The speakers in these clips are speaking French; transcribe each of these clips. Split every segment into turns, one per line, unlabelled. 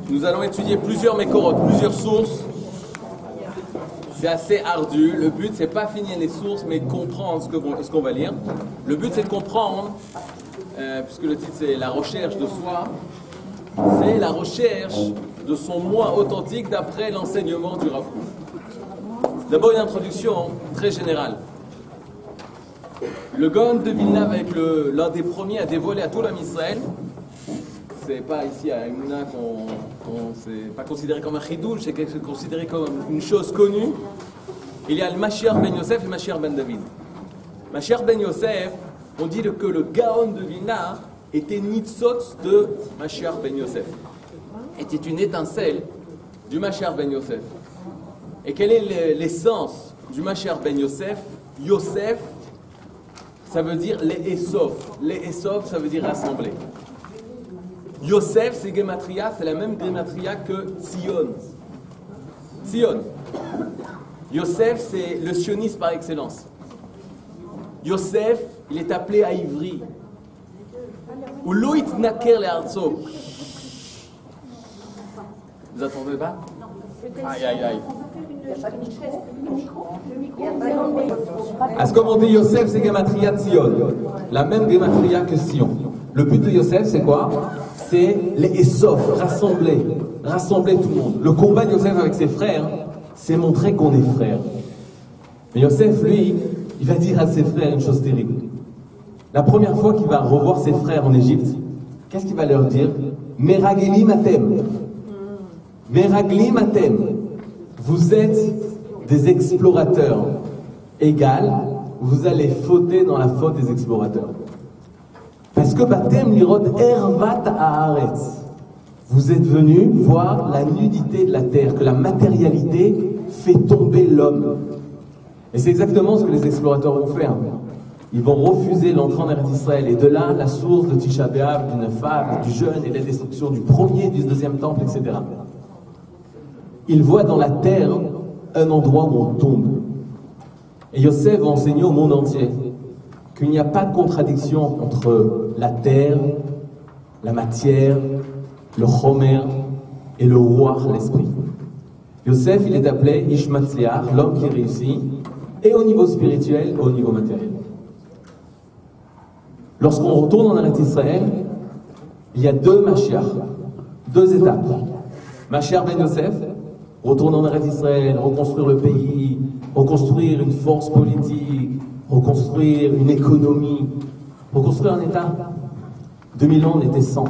Nous allons étudier plusieurs mécorotes, plusieurs sources. C'est assez ardu. Le but, c'est pas finir les sources, mais comprendre ce qu'on va lire. Le but, c'est de comprendre, puisque le titre, c'est la recherche de soi. C'est la recherche de son moi authentique d'après l'enseignement du Rav Kook. D'abord, une introduction très générale. Le Gaon de Vilna va être l'un des premiers à dévoiler à tout l'homme Israël. C'est pas ici à Emouna c'est pas considéré comme un chidouche, c'est considéré comme une chose connue. Il y a le Mashiach ben Yosef et le Mashiach ben David. Mashiach ben Yosef, on dit que le Gaon de Vilna était Nitzot de Mashiach ben Yosef. Était une étincelle du Mashiach ben Yosef. Et quelle est l'essence du Mashiach ben Yosef? Yosef, ça vele dire les Esof. Les Esof, ça veut dire rassembler. Yosef, c'est Gematria, c'est la même Gematria que Tzion. Tzion. Yosef, c'est le sioniste par excellence. Yosef, il est appelé à Ivry. Ou Loït Naker le Arzo. Vous attendez pas? Aïe, aïe, aïe. Est-ce qu'on dit Yosef, c'est Gematria Tzion? La même Gematria que Sion. Le but de Yosef, c'est quoi? C'est les Esof, rassembler tout le monde. Le combat de Yosef avec ses frères, c'est montrer qu'on est frères. Mais Yosef, lui, il va dire à ses frères une chose terrible. La première fois qu'il va revoir ses frères en Égypte, qu'est-ce qu'il va leur dire? Meragli matem. Meragli matem. Vous êtes des explorateurs. Égal, vous allez fauter dans la faute des explorateurs. Parce que Batem Lirod Ervat Haaretz, vous êtes venus voir la nudité de la terre, que la matérialité fait tomber l'homme. Et c'est exactement ce que les explorateurs vont faire. Ils vont refuser l'entrée en Eretz Israël. Et de là, la source de Tisha B'Av, du Nefab, du jeûne et de la destruction du premier, du deuxième temple, etc. Ils voient dans la terre un endroit où on tombe. Et Yosef va enseigner au monde entier qu'il n'y a pas de contradiction entre la terre, la matière, le chomer et le roi, l'esprit. Yosef, il est appelé Ish Matzliach, l'homme qui réussit, et au niveau spirituel et au niveau matériel. Lorsqu'on retourne en Eretz Israël, il y a deux Mashiach, deux étapes. Mashiach ben Yosef, retourner en Eretz Israël, reconstruire le pays, reconstruire une force politique, reconstruire une économie, reconstruire un État. 2000 ans, on était 100.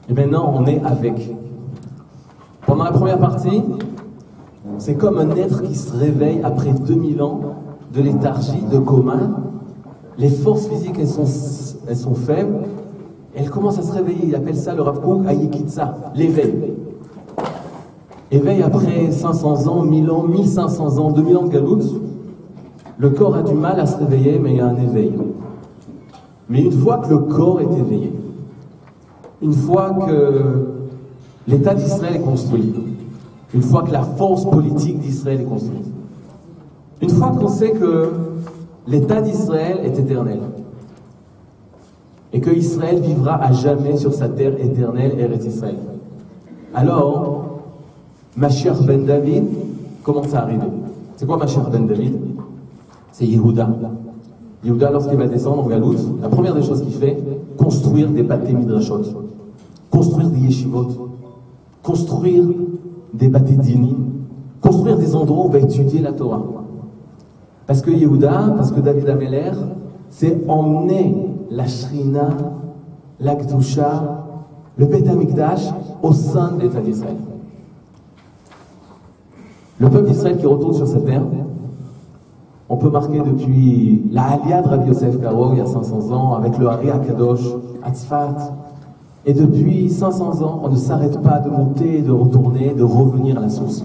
Et maintenant, on est avec. Pendant la première partie, c'est comme un être qui se réveille après 2000 ans de léthargie, de coma. Les forces physiques, elles sont faibles. Et elles commencent à se réveiller. Il appelle ça, le Rav Kook, Ayekitsa, l'éveil. Éveil après 500 ans, 1000 ans, 1500 ans, 2000 ans de galoute. Le corps a du mal à se réveiller, mais il y a un éveil. Mais une fois que le corps est éveillé, une fois que l'État d'Israël est construit, une fois que la force politique d'Israël est construite, une fois qu'on sait que l'État d'Israël est éternel, et que Israël vivra à jamais sur sa terre éternelle, Eretz Israël, alors, Mashiach ben David commence à arriver. C'est quoi Mashiach ben David? C'est Yehuda. Yehuda, lorsqu'il va descendre en Galoute, la première des choses qu'il fait, construire des bâtés midrashot, construire des yeshivot, construire des bâtés dini, construire des endroits où on va étudier la Torah. Parce que Yehuda, parce que David Ameler, c'est emmener la Shrina, la Kedusha, le Beth Amikdash au sein de l'État d'Israël. Le peuple d'Israël qui retourne sur cette terre, on peut marquer depuis la Aliyah de Rabbi Yosef Karo, il y a 500 ans, avec le Hari HaKadosh, à Tzfat. Et depuis 500 ans, on ne s'arrête pas de monter, de retourner, de revenir à la source.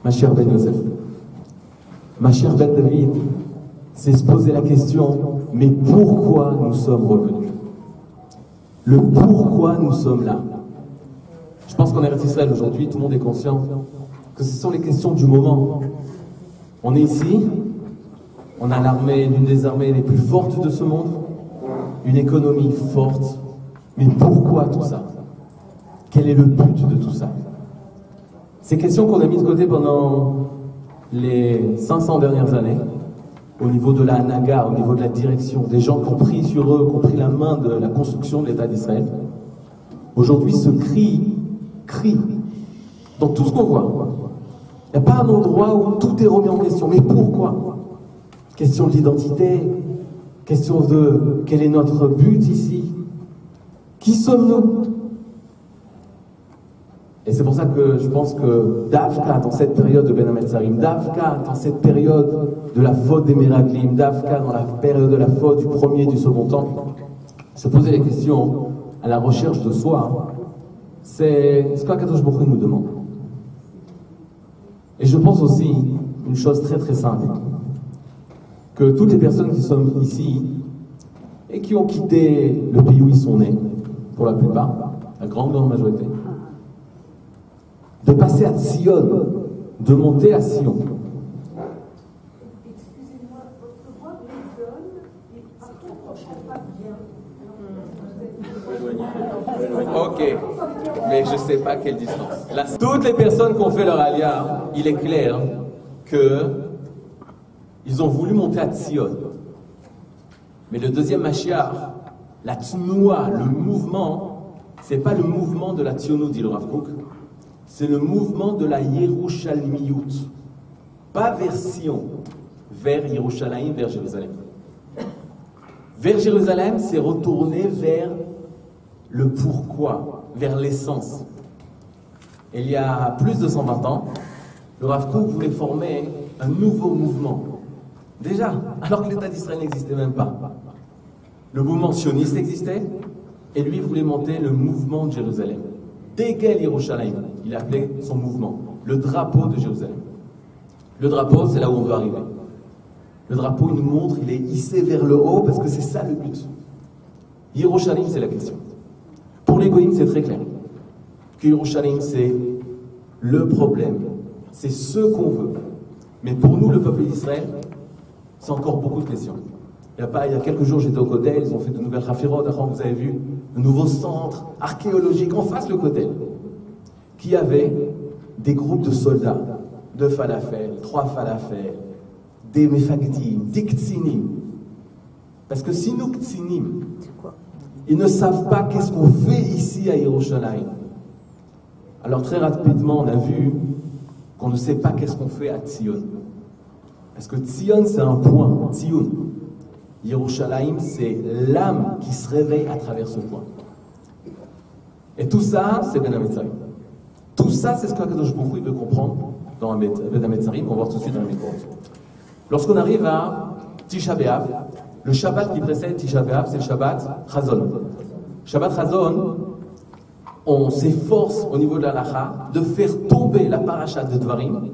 Mashiach ben Yosef. Mashiach ben David, c'est se poser la question, mais pourquoi nous sommes revenus? Le pourquoi nous sommes là. Je pense qu'en Eretz Israël aujourd'hui, tout le monde est conscient que ce sont les questions du moment. On est ici, On a l'armée, l'une des armées les plus fortes de ce monde, une économie forte. Mais pourquoi tout ça? Quel est le but de tout ça? Ces questions qu'on a mises de côté pendant les 500 dernières années, au niveau de la Hanaga, au niveau de la direction, des gens qui ont pris sur eux, qui ont pris la main de la construction de l'État d'Israël, aujourd'hui ce cri dans tout ce qu'on voit. Il n'y a pas un endroit où tout est remis en question. Mais pourquoi? Question de l'identité, question de quel est notre but ici? Qui sommes-nous? Et c'est pour ça que je pense que Davka, dans cette période de Ben Hametzarim, Davka, dans cette période de la faute des Meraglim, Davka, dans la période de la faute du premier et du second temple, se poser les questions à la recherche de soi, c'est ce qu'Akadosh Baruch Hu nous demande. Et je pense aussi une chose très très simple, que toutes les personnes qui sont ici et qui ont quitté le pays où ils sont nés, pour la plupart, la grande majorité, de passer à Tzion, de monter à Sion.
Excusez-moi, votre voix résonne et par contre, je ne comprends pas bien.
Ok, mais je ne sais pas quelle distance. Là, toutes les personnes qui ont fait leur alia, il est clair qu'ils ont voulu monter à Tzion. Mais le deuxième Mashiach, la Tnoua, le mouvement, c'est pas le mouvement de la Tzionou, dit le Rav Kook. C'est le mouvement de la Yerushalmiyut. Pas vers Sion, vers Yerushalayim, vers Jérusalem. Vers Jérusalem, c'est retourner vers le pourquoi, vers l'essence. Il y a plus de 120 ans, le Rav Kook voulait former un nouveau mouvement. Déjà, alors que l'État d'Israël n'existait même pas. Le mouvement sioniste existait, et lui voulait monter le mouvement de Jérusalem. Degel Yerushalayim, il appelait son mouvement, le drapeau de Jérusalem. Le drapeau, c'est là où on veut arriver. Le drapeau, il nous montre, il est hissé vers le haut, parce que c'est ça le but. Yerushalayim, c'est la question. Pour les Goïms, c'est très clair. Que Yerushalayim, c'est le problème. C'est ce qu'on veut. Mais pour nous, le peuple d'Israël, c'est encore beaucoup de questions. Il y a quelques jours, j'étais au Kotel, ils ont fait de nouvelles raffirotes, vous avez vu, un nouveau centre archéologique en face le Kotel, qui avait des groupes de soldats, 2 falafel, 3 falafel, des mefagdim, des ktsinim. Parce que si nos ktsinim, ils ne savent pas qu'est-ce qu'on fait ici à Yerushalayim, alors très rapidement on a vu qu'on ne sait pas qu'est-ce qu'on fait à Tzion. Parce que Tzion c'est un point, Tzion. Yerushalayim, c'est l'âme qui se réveille à travers ce point. Et tout ça, c'est Ben Hametzarim. Tout ça, c'est ce qu'Akadosh Baruch Hu veut comprendre dans Ben Hametzarim. On va voir tout de suite dans la Mikvot. Lorsqu'on arrive à Tisha B'Av, le Shabbat qui précède Tisha B'Av, c'est le Shabbat Chazon. Shabbat Chazon, on s'efforce au niveau de la Halacha de faire tomber la paracha de Dvarim,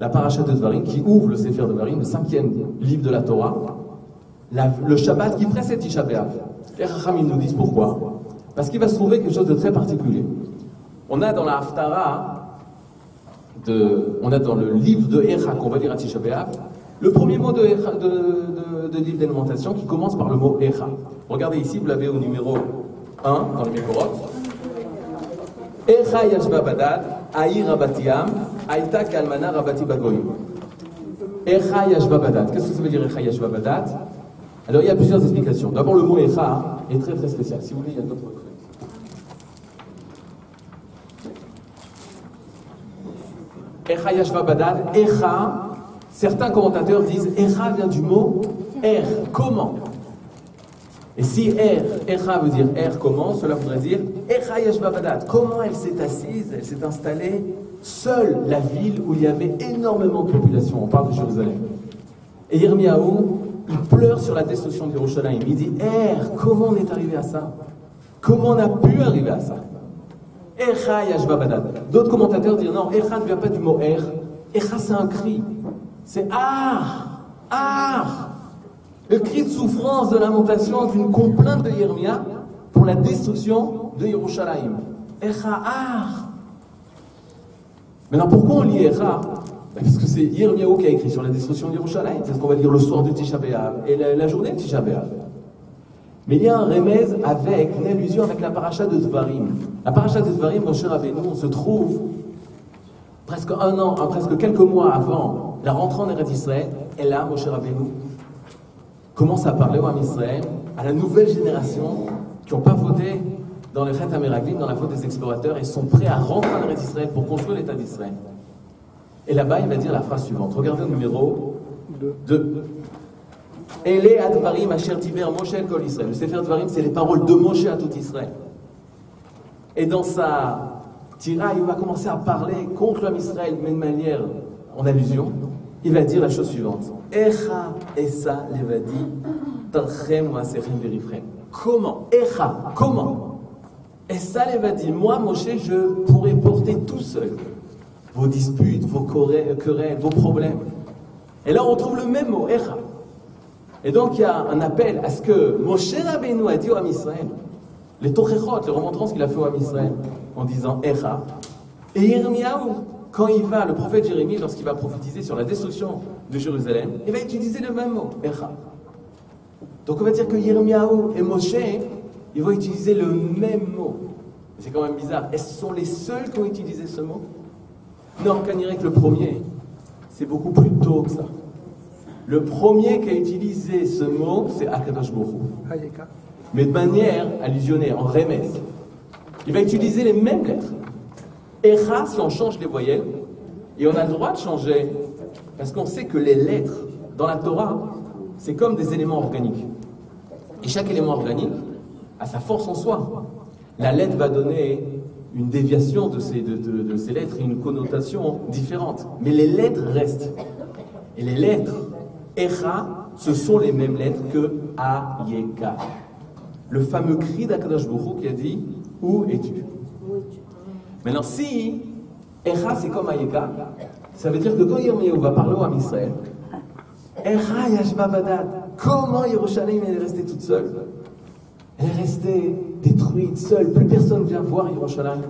la paracha de Dvarim qui ouvre le Sefer de Dvarim, le 5e livre de la Torah, le Shabbat qui précède Tisha B'Av. Les Chachamim nous disent pourquoi. Parce qu'il va se trouver quelque chose de très particulier. On a dans la Haftara, on a dans le livre de Echa qu'on va lire à Tisha B'Av, le premier mot de livre d'alimentation qui commence par le mot Echa. Regardez ici, vous l'avez au numéro 1 dans le Mekorot. Echa yashva badad, aïr rabatiam, aïta kalmana rabati bagoyim. Echa yashva badad. Qu'est-ce que ça veut dire Echa yashva badad? Alors il y a plusieurs explications. D'abord le mot Echa est très très spécial. Si vous voulez, il y a d'autres trucs. Echa yashva badad. Echa, certains commentateurs disent Echa vient du mot Er, comment. Et si Echa veut dire comment, cela voudrait dire Echa yashva badad. Comment elle s'est assise, elle s'est installée seule, la ville où il y avait énormément de population. On parle de Jérusalem. Et Yirmiyahu, il pleure sur la destruction de Yerushalayim. Il dit comment on est arrivé à ça? Comment on a pu arriver à ça? Echa yashva badad. D'autres commentateurs disent non, Echa ne vient pas du mot Echa c'est un cri. C'est le cri de souffrance, de lamentation d'une complainte de Yirmiya pour la destruction de Yerushalayim. Echa Maintenant pourquoi on lit Echa? Parce que c'est Yirmiyahu qui a écrit sur la destruction de Yerushalayim. C'est ce qu'on va lire le soir du Tisha B'Av et la journée de Tisha B'Av. Mais il y a un remez avec une allusion avec la paracha de Dvarim. La paracha de Dvarim, Moshe Rabbeinu, on se trouve presque un an, presque quelques mois avant la rentrée en Eretz Israël. Et là, Moshe Rabbeinu commence à parler au Ham Israël, à la nouvelle génération qui n'ont pas voté dans les Chet HaMeraglim, dans la faute des explorateurs, et sont prêts à rentrer en Eretz Israël pour construire l'État d'Israël. Et là-bas, il va dire la phrase suivante. Regardez le numéro 2. Ele Advarim Asher Diber Moshe El Kol Israël. Le Sefer Dvarim, c'est les paroles de Moshe à tout Israël. Et dans sa tira, il va commencer à parler contre l'homme Israël, mais de manière en allusion. Il va dire la chose suivante. Echa Esa Levadi Tarchem Wasechem Verifrem. Comment? Echa, comment? Esa Levadi, moi, Moshe, je pourrais porter tout seul vos disputes, vos querelles, vos problèmes. Et là, on trouve le même mot, Echa. Et donc, il y a un appel à ce que Moshe Rabbeinu a dit au Ham Israël, les Tochechot, les remontrances qu'il a fait au Ham Israël, en disant Echa. Et Yirmiyahu, quand il va, le prophète Jérémie, lorsqu'il va prophétiser sur la destruction de Jérusalem, il va utiliser le même mot, Echa. Donc, on va dire que Yirmiyahu et Moshe, ils vont utiliser le même mot. C'est quand même bizarre. Est-ce que ce sont les seuls qui ont utilisé ce mot? Non, on dirait que le premier, c'est beaucoup plus tôt que ça. Le premier qui a utilisé ce mot, c'est Akadosh Baruch Hu. Mais de manière allusionnaire, en remez. Il va utiliser les mêmes lettres. Echa, si on change les voyelles, et on a le droit de changer, parce qu'on sait que les lettres, dans la Torah, c'est comme des éléments organiques. Et chaque élément organique a sa force en soi. La lettre va donner une déviation de ces lettres et une connotation différente. Mais les lettres restent. Et les lettres, Echa, ce sont les mêmes lettres que Ayeka. Le fameux cri d'Akadosh Baruch Hu qui a dit « Où es-tu » Maintenant, si Echa c'est comme Ayeka, ça veut dire que quand Yirmiyahu va parler au Ham Israël, Echa Yashba Badad, comment Yerushalayim est restée toute seule? Elle est restée détruite, seule, plus personne vient voir Yerushalayim,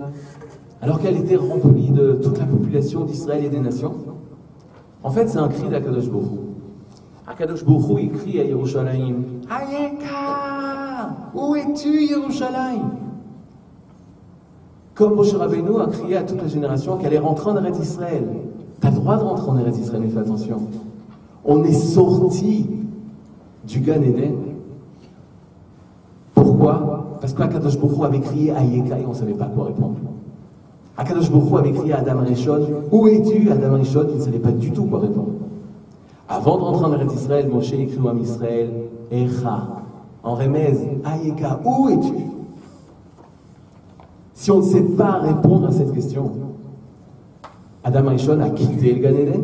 alors qu'elle était remplie de toute la population d'Israël et des nations. En fait, c'est un cri d'Akadosh Baruch Hu. Akadosh Baruch Hu, il crie à Yerushalayim, Ayeka, où es-tu Yerushalayim? Comme Moshe Rabbeinu a crié à toute la génération qu'elle est rentrée en Eretz Israël. Tu as le droit de rentrer en Eretz Israël, mais fais attention. On est sorti du Gan Eden. Pourquoi? Parce qu'Akadosh Baruch Hu avait crié Ayeka et on ne savait pas quoi répondre. Akadosh Baruch Hu avait crié à Adam Rishon, où es-tu? Adam Rishon, il ne savait pas du tout quoi répondre. Avant de rentrer en Eretz Israël, Moshe écrit au Ham Israël, Echa, en remez, Ayeka, où es-tu? Si on ne sait pas répondre à cette question, Adam Rishon a quitté le Gan Eden,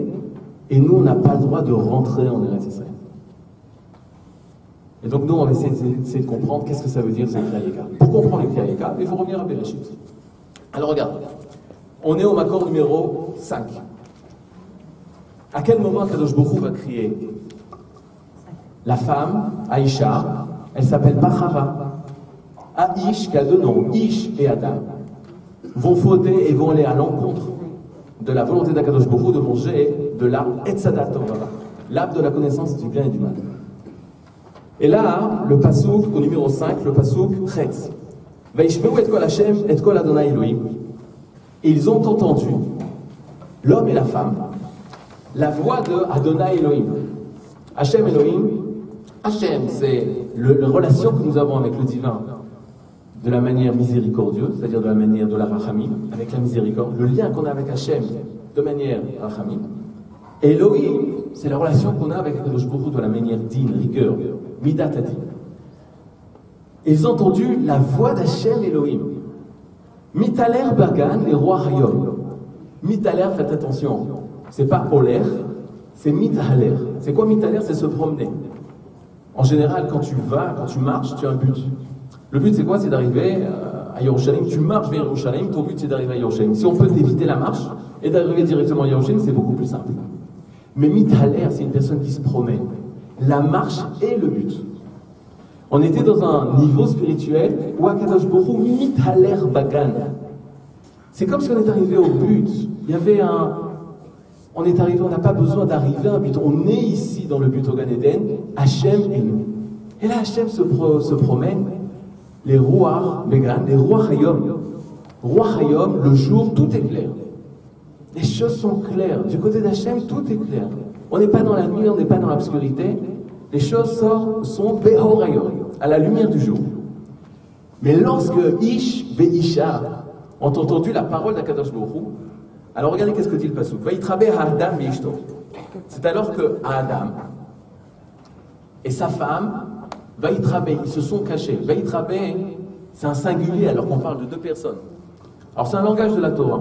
et nous, on n'a pas le droit de rentrer en Eretz Israël. Et donc nous, on va essayer de comprendre qu'est-ce que ça veut dire ce cri Ayeka. Pour comprendre le cri Ayeka, il faut revenir à Bereshit. Alors regarde, on est au Makor numéro 5. À quel moment Kadosh Baruch Hu va crier? La femme, Aïcha, elle s'appelle Bachava. Aïch, qui a deux noms, Ish et Adam, vont fauter et vont aller à l'encontre de la volonté d'Akadosh Baruch Hu de manger de l'arbre Etzadat Torah, l'arbre de la connaissance du bien et du mal. Et là, le pasouk, au numéro 5, le pasouk Chetz. Vaishmeu et kol Hashem et kol Adonai Elohim. Et ils ont entendu, l'homme et la femme, la voix de Adonai Elohim. Hashem Elohim, Hashem, c'est la relation que nous avons avec le divin de la manière miséricordieuse, c'est-à-dire de la manière de la rachamim, avec la miséricorde, le lien qu'on a avec Hashem de manière rachamim. Et Elohim, c'est la relation qu'on a avec Akadosh Baruch Hu de la manière digne, rigueur, midat hadin. Ils ont entendu la voix d'Hashem Elohim. Mitaler Bagan, les rois Hayom. Mitaler, faites attention, c'est pas Oler, c'est Mitaler. C'est quoi Mitaler? C'est se promener. En général, quand tu marches, tu as un but. Le but, c'est quoi? C'est d'arriver à Yerushalayim. Tu marches vers Yerushalayim, ton but, c'est d'arriver à Yerushalayim. Si on peut éviter la marche et d'arriver directement à Yerushalayim, c'est beaucoup plus simple. Mais Mitaler, c'est une personne qui se promène. La marche est le but. On était dans un niveau spirituel où Akadosh Baruch Hu Mitaler Bagan. C'est comme si on était arrivé au but. Il y avait On est arrivé, on n'a pas besoin d'arriver à un but. On est ici dans le but au Gan Eden. Hachem est nous. Et là, Hachem se promène. Les rois, les rois Hayom. Roi Hayom, le jour, tout est clair. Les choses sont claires. Du côté d'Hachem, tout est clair. On n'est pas dans la nuit, on n'est pas dans l'obscurité. Les choses sont Behor Hayom, à la lumière du jour. Mais lorsque Ish ve'Isha ont entendu la parole d'Akadosh Baruch Hu, alors regardez qu'est-ce que dit le pasuk. Vayitrabe ha'adam ve'ishto. C'est alors que Adam et sa femme, Vayitrabe, ils se sont cachés. Vayitrabe, c'est un singulier alors qu'on parle de deux personnes. Alors c'est un langage de la Torah.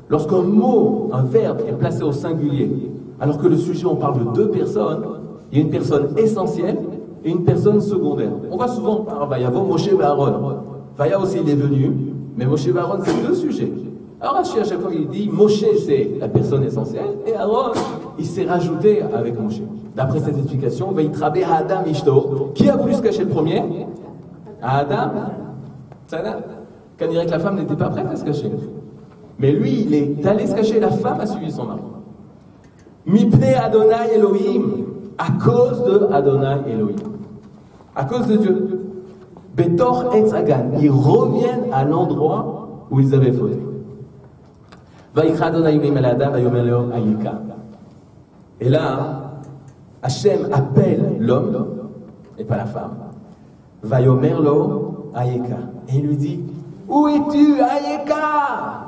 Lorsqu'un mot, un verbe est placé au singulier, alors que le sujet, on parle de deux personnes, il y a une personne essentielle et une personne secondaire. On voit souvent par Vayavo, Moshe et Aaron. Vaya aussi, il est venu, mais Moshe et Aaron, c'est deux sujets. Alors Rashi, à chaque fois, il dit, Moshe, c'est la personne essentielle, et Aaron, il s'est rajouté avec Moshe. D'après cette explication, Vayitrabe Adam Ishto. Qui a voulu se cacher le premier? Adam. Ça, quand dirait que la femme n'était pas prête à se cacher. Mais lui, il est allé se cacher, la femme a suivi son mari. Mipne Adonai Elohim, à cause de Adonai Elohim. À cause de Dieu. Betor Etzagan, ils reviennent à l'endroit où ils avaient fauté. Vaikra Adonai Elohim el Adam, vayomer lo Ayika. Et là, Hachem appelle l'homme, et pas la femme. Vayomer lo Ayika. Et il lui dit, où es-tu, Ayika?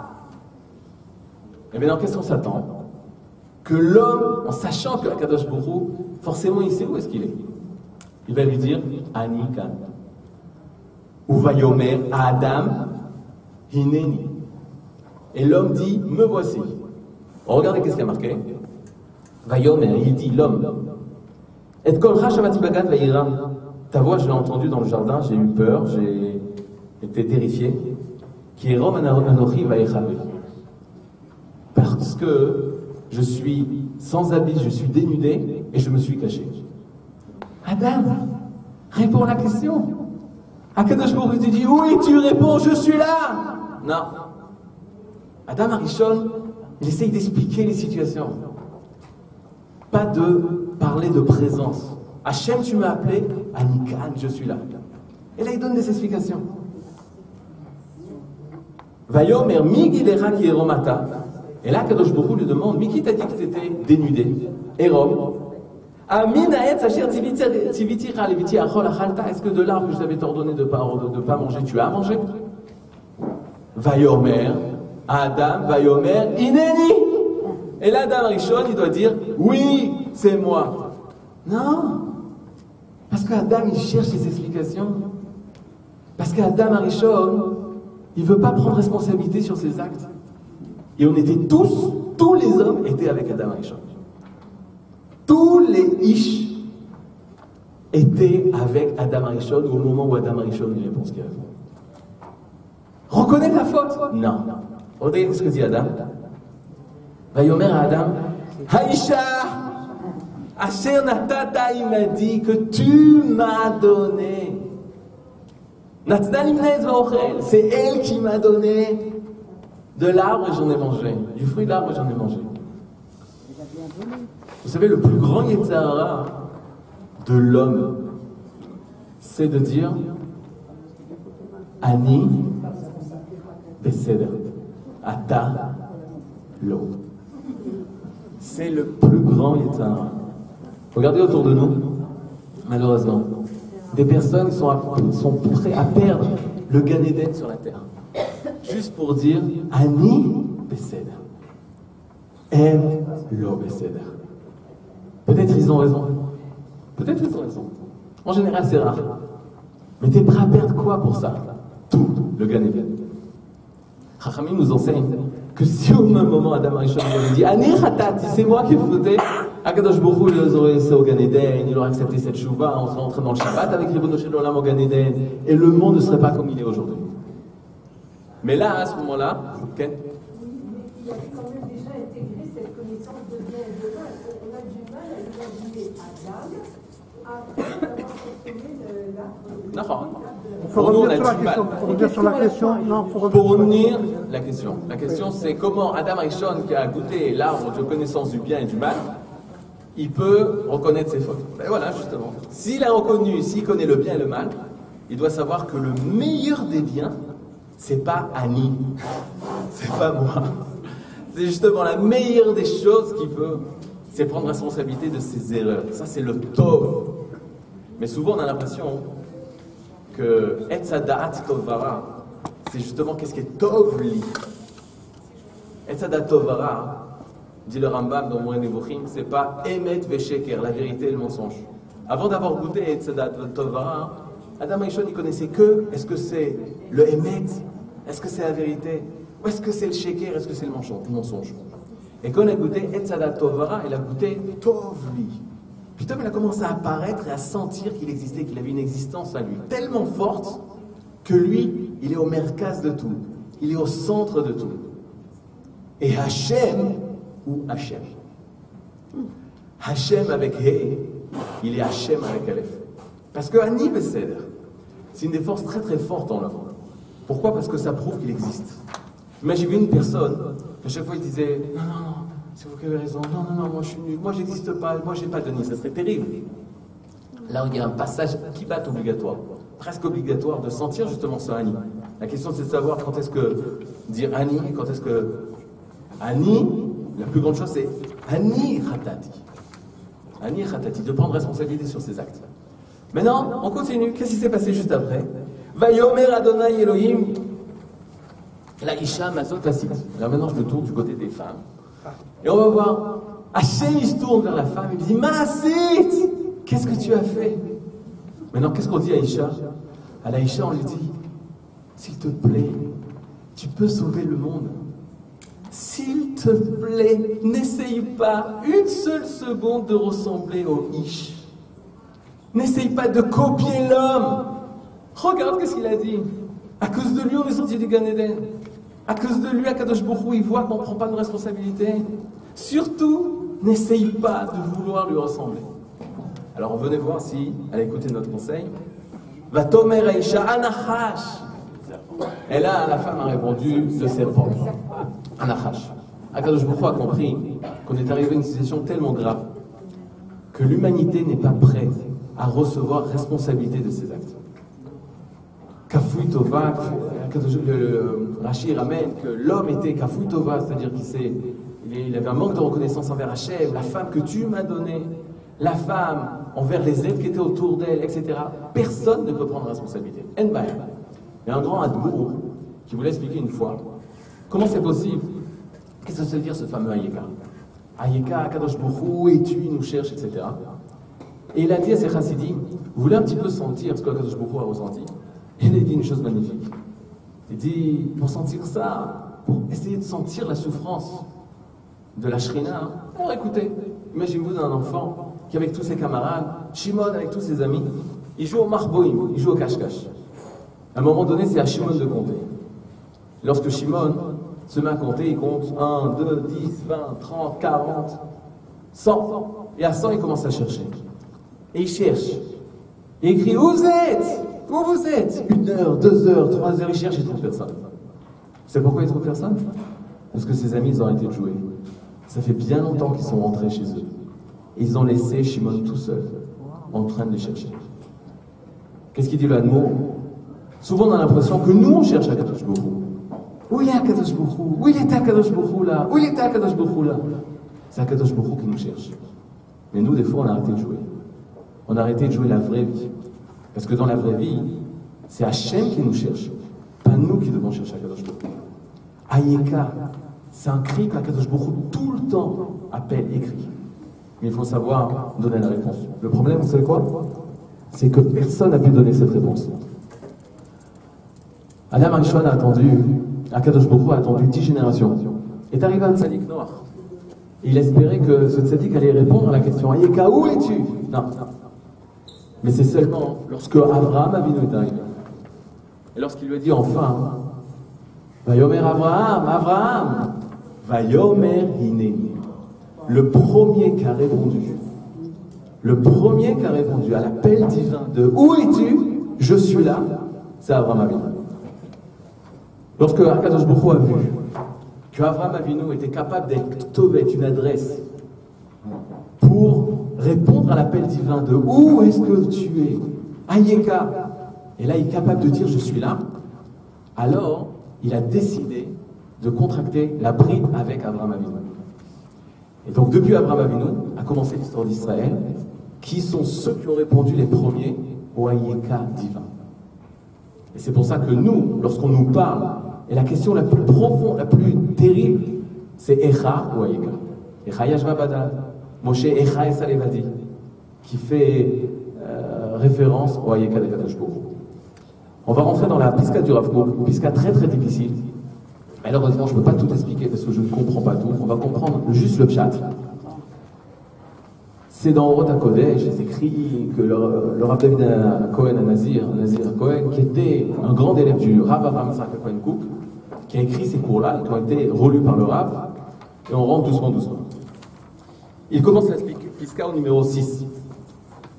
Et maintenant, qu'est-ce qu'on s'attend? Que l'homme, en sachant que Akadosh Baruch Hu, forcément il sait où est-ce qu'il est. Il va lui dire, Ani kan. Ou Vayomer Adam Hineni. Et l'homme dit, me voici. Regardez qu'est-ce qu'il y a marqué. Vayomer, il dit, l'homme. Et kolcha shamati bagad vayira. Ta voix, je l'ai entendue dans le jardin, j'ai eu peur, j'ai été terrifié. Qui est Rom Anochi vayechabe. Parce que je suis sans habit, je suis dénudé et je me suis caché. Adam, réponds à la question. Akadosh Baruch Hu te dit, oui, tu réponds, je suis là. Non. Adam Arishon, il essaye d'expliquer les situations. Pas de parler de présence. Hachem, tu m'as appelé, Anikan, je suis là. Et là, il donne des explications. Vayomer migilera ki eromata. Et là, Kadosh Baruch Hu lui demande, mais qui t'a dit que tu étais dénudé? Erom. Est-ce que de l'arbre que je t'avais ordonné de ne pas manger, tu as mangé? Vayomer, Adam, Vayomer, Ineni. Et là, Adam Rishon, il doit dire, oui, c'est moi. Non. Parce qu'Adam, il cherche des explications. Parce qu'Adam Rishon, il ne veut pas prendre responsabilité sur ses actes. Et on était tous les hommes étaient avec Adam Rishon. Tous les Ish étaient avec Adam Rishon au moment où Adam Rishon lui répond ce qu'il a fait. Reconnaître la faute? Non. Regardez ce que dit Adam. Vayomer à Adam, Haïcha, Asher Natata, il m'a dit que tu m'as donné. C'est elle qui m'a donné de l'arbre et j'en ai mangé. Du fruit de l'arbre et j'en ai mangé. Vous savez, le plus grand Yetzirah de l'homme, c'est de dire Ani Beseder, Ata Lo. C'est le plus grand Yetzirah. Regardez autour de nous, malheureusement, des personnes sont prêtes à perdre le Gan Eden sur la terre. Juste pour dire Ani Beseder. Em Lo Beseder. Peut-être ils ont raison. Peut-être ils ont raison. En général, c'est rare. Mais t'es prêt à perdre quoi pour ça? Tout, le Gan Eden. Chachamim nous enseigne que si au même moment Adam Arishon lui dit Ani Khatati, c'est moi qui ai fauté, Akadosh Baruch Hu les aurait laissés au Gan Eden, il aurait accepté cette chouva, on serait entré dans le Shabbat avec Ribono Shel Olam au Gan Eden, et le monde ne serait pas comme il est aujourd'hui. Mais là, à ce moment-là, Ken,
il a quand même déjà intégré cette connaissance de bien et de mal. On a du mal à imaginer Adam après avoir consommé l'arbre.
Pour nous, on a du mal.
Pour revenir sur la question, non,
Pour revenir, la question c'est comment Adam Rishon, qui a goûté l'arbre de connaissance du bien et du mal, il peut reconnaître ses fautes. Ben voilà, justement. S'il a reconnu, s'il connaît le bien et le mal, il doit savoir que le meilleur des biens, c'est pas Annie, c'est pas moi. C'est justement la meilleure des choses qu'il peut, c'est prendre responsabilité de ses erreurs. Ça, c'est le tov. Mais souvent, on a l'impression que Etzadat Tovara, c'est justement qu'est-ce qui est tov li. Etzadat Tovara, dit le Rambam dans Moed Nevuchim, c'est pas Emet Vesheker, la vérité et le mensonge. Avant d'avoir goûté Etzadat Tovara, Adam Rishon, il connaissait que, est-ce que c'est le Emet, est-ce que c'est la vérité, ou est-ce que c'est le Sheker, est-ce que c'est le mensonge. Et quand il a goûté Etzadat Tovara, il a goûté Tovli. Puis Tom, il a commencé à apparaître et à sentir qu'il existait, qu'il avait une existence à lui, tellement forte que lui, il est au merkaz de tout, il est au centre de tout. Et Hachem, ou Hachem. Hachem avec He, il est Hachem avec Aleph. Parce que Ani Beseder, c'est une des forces très très fortes en l'homme. Pourquoi? Parce que ça prouve qu'il existe. Imaginez une personne, à chaque fois il disait non, c'est vous qui avez raison, non, moi je suis nul, moi j'existe pas, moi j'ai pas de nid, ça serait terrible. Là il y a un passage qui bat obligatoire, presque obligatoire de sentir justement ce Ani. La question c'est de savoir quand est-ce que dire Ani, quand est-ce que Ani, la plus grande chose c'est Ani Khatati. Ani Khatati, de prendre responsabilité sur ses actes. Maintenant, on continue. Qu'est-ce qui s'est passé juste après? Vayomer Adonai Elohim la Isha Mazot Asit. Là maintenant je me tourne du côté des femmes. Et on va voir, Hachem il se tourne vers la femme, il dit Maasit, qu'est-ce que tu as fait? Maintenant qu'est-ce qu'on dit à Isha? À la Isha on lui dit, s'il te plaît, tu peux sauver le monde. S'il te plaît, n'essaye pas une seule seconde de ressembler au Ish. N'essaye pas de copier l'homme. Regarde qu'est-ce qu'il a dit. À cause de lui, on est sorti du Gan Eden. À cause de lui, Akadosh Baruch Hu, il voit qu'on ne prend pas de responsabilité. Surtout, n'essaye pas de vouloir lui ressembler. Alors, on venait voir si elle a écouté notre conseil. Va tomer Aïcha Anachash. Et là, la femme a répondu le serpent. Anachash. Akadosh Baruch Hu a compris qu'on est arrivé à une situation tellement grave que l'humanité n'est pas prête à recevoir responsabilité de ses actes. Kafoui Tova, Rashi ramène que l'homme était Kafoui Tova, c'est-à-dire qu'il avait un manque de reconnaissance envers Hachem, la femme que tu m'as donnée, la femme envers les êtres qui étaient autour d'elle, etc. Personne ne peut prendre responsabilité. Il y a un grand Adbour qui voulait expliquer une fois comment c'est possible. Qu'est-ce que ça veut dire ce fameux Ayeka? Ayeka, Akadosh Baruch Hu, et tu, il nous cherche, etc. Et il a dit à ses chassidim, vous voulez un petit peu sentir ce que Akadosh Baruch Hu a ressenti? Il a dit une chose magnifique. Il dit, pour sentir ça, pour essayer de sentir la souffrance de la Shrina, alors écoutez, imaginez-vous un enfant qui avec tous ses camarades, Shimon avec tous ses amis, il joue au Marboïm, il joue au cache-cache. À un moment donné, c'est à Shimon de compter. Lorsque Shimon se met à compter, il compte 1, 2, 10, 20, 30, 40, 100. Et à 100, il commence à chercher. Et il cherche. Et il crie, où vous êtes? Où vous êtes? 1 heure, 2 heures, 3 heures, il cherche, il ne trouve personne. Vous savez pourquoi il ne trouve personne? Parce que ses amis, ils ont arrêté de jouer. Ça fait bien longtemps qu'ils sont rentrés chez eux. Et ils ont laissé Shimon tout seul, en train de les chercher. Qu'est-ce qu'il dit le Hadmour? Souvent, on a l'impression que nous, on cherche Akadosh Baruch Hu. Où il est Akadosh Baruch Hu? Où il était Akadosh Baruch Hu là? Où il était Akadosh Baruch Hu là? C'est Akadosh Baruch Hu qui nous cherche. Mais nous, des fois, on a arrêté de jouer. On a arrêté de jouer la vraie vie. Parce que dans la vraie vie, c'est Hachem qui nous cherche, pas nous qui devons chercher Akadosh Baruch Hu. Ayeka, c'est un cri qu'Akadosh Baruch Hu tout le temps appelle et crie. Mais il faut savoir donner la réponse. Le problème, vous savez quoi? C'est que personne n'a pu donner cette réponse. Adam Arishon a attendu, Akadosh Baruch Hu a attendu 10 générations. Est arrivé un tzaddik noir. Et il espérait que ce tzaddik allait répondre à la question Ayeka, où es-tu? Non. Mais c'est seulement lorsque Abraham Avinu est arrivé. Et lorsqu'il lui a dit enfin, Vayomer Abraham, Vayomer Hineni. Le premier qui a répondu à l'appel divin de où es-tu? Je suis là. c'est Avraham Avinu. Lorsque Akadosh Baruch Hu a vu que Avraham Avinu était capable d'être Tovet, une adresse, pour répondre à l'appel divin de où est-ce que tu es, Ayeka, et là il est capable de dire je suis là, alors il a décidé de contracter la bride avec Avraham Avinu. Et donc depuis Avraham Avinu a commencé l'histoire d'Israël, qui sont ceux qui ont répondu les premiers au Ayeka divin. Et c'est pour ça que nous, lorsqu'on nous parle, et la question la plus profonde, la plus terrible, c'est Echa ou Ayeka. Echa Yashva Badad, Moshe Echa Esa Levadi, qui fait référence au Ayeka de Kadosh Baruch Hu. On va rentrer dans la Piska du Rav Kook, une Piska très très difficile. Malheureusement, je ne peux pas tout expliquer parce que je ne comprends pas tout. On va comprendre juste le pshat. C'est dans Orot HaKodesh, c'est écrit que le Rav David Cohen Nazir Cohen, qui était un grand élève du Rav Avraham Yitzhak Cohen Kook, qui a écrit ces cours-là, qui ont été relus par le Rav, et on rentre doucement. Il commence la Piska au numéro 6.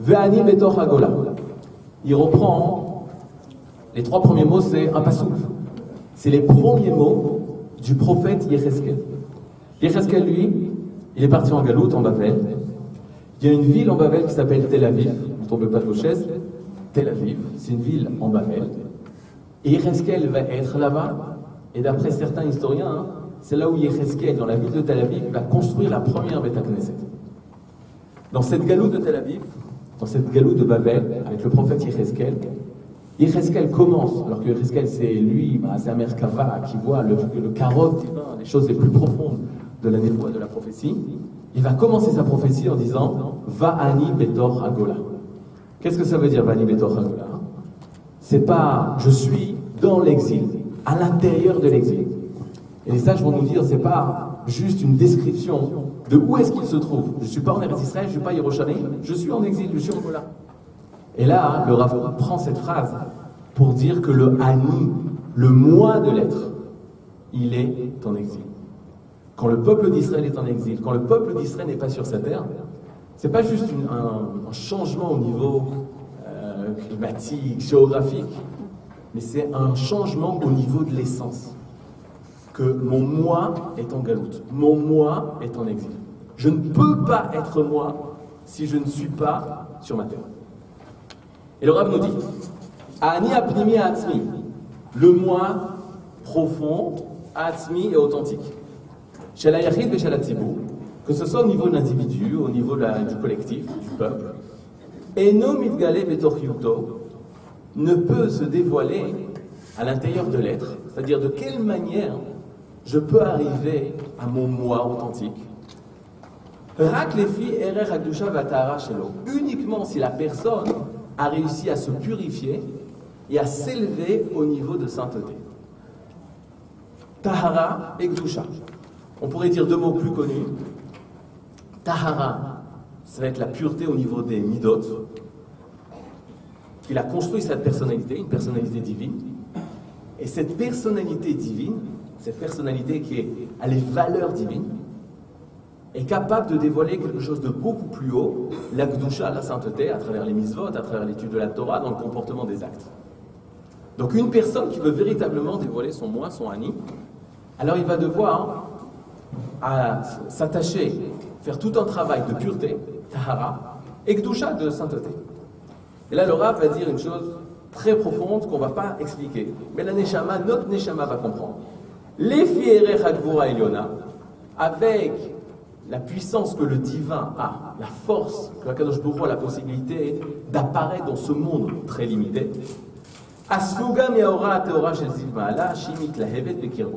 Ve'ani betoch hagola. Il reprend les 3 premiers mots, c'est un pasouk. C'est les premiers mots du prophète Yecheskel. Yecheskel, lui, il est parti en Galoute, en Bavel. Il y a une ville en Bavel qui s'appelle Tel Aviv. Ne tombez pas de vos chaises. Tel Aviv, c'est une ville en Bavel. Et Yecheskel va être là-bas. Et d'après certains historiens, c'est là où Yecheskel, dans la ville de Tel Aviv, va construire la première Beth Knesset. Dans cette Galoute de Tel Aviv, dans cette Galoute de Bavel, avec le prophète Yecheskel commence, alors que Yecheskel c'est lui, c'est un Merkava qui voit le carotte divin, les choses les plus profondes de la névoie, de la prophétie. Il va commencer sa prophétie en disant Va'ani betor hagola. Qu'est-ce que ça veut dire Va'ani betor hagola? C'est pas je suis dans l'exil, à l'intérieur de l'exil. Et les sages vont nous dire c'est pas juste une description de où est-ce qu'il se trouve. Je suis pas en Eretz Israël, je suis pas à Yerushalayim, je suis en exil, je suis en Gola. Et là, le Rav prend cette phrase pour dire que le Ani, le moi de l'être, il est en exil. Quand le peuple d'Israël est en exil, quand le peuple d'Israël n'est pas sur sa terre, c'est pas juste un changement au niveau climatique, géographique, mais c'est un changement au niveau de l'essence. Que mon moi est en galoute, mon moi est en exil. Je ne peux pas être moi si je ne suis pas sur ma terre. Et le Rav nous dit, Ani apnimi atzmi, le moi profond, atzmi et authentique. Chez la yachid et chez la tzibou, que ce soit au niveau de l'individu, au niveau du collectif, du peuple, eno mitgale betor yuto, ne peut se dévoiler à l'intérieur de l'être, c'est-à-dire de quelle manière je peux arriver à mon moi authentique. Rak lefi erer hakdusha vatahara shelo, uniquement si la personne a réussi à se purifier et à s'élever au niveau de sainteté. Tahara et Gdusha. On pourrait dire 2 mots plus connus. Tahara, ça va être la pureté au niveau des midot. Il a construit cette personnalité, une personnalité divine. Et cette personnalité divine, cette personnalité qui a les valeurs divines, est capable de dévoiler quelque chose de beaucoup plus haut, la Gdusha, la sainteté, à travers les mitzvot, à travers l'étude de la Torah, dans le comportement des actes. Donc une personne qui veut véritablement dévoiler son moi, son ani, alors il va devoir s'attacher, faire tout un travail de pureté, tahara, et Gdusha, de sainteté. Et là le Rav va dire une chose très profonde qu'on ne va pas expliquer, mais la Neshama, notre Neshama va comprendre. Les fierech hadvura eliona, avec la puissance que le divin a, la force que Akadosh Baruch Hu a la possibilité d'apparaître dans ce monde très limité.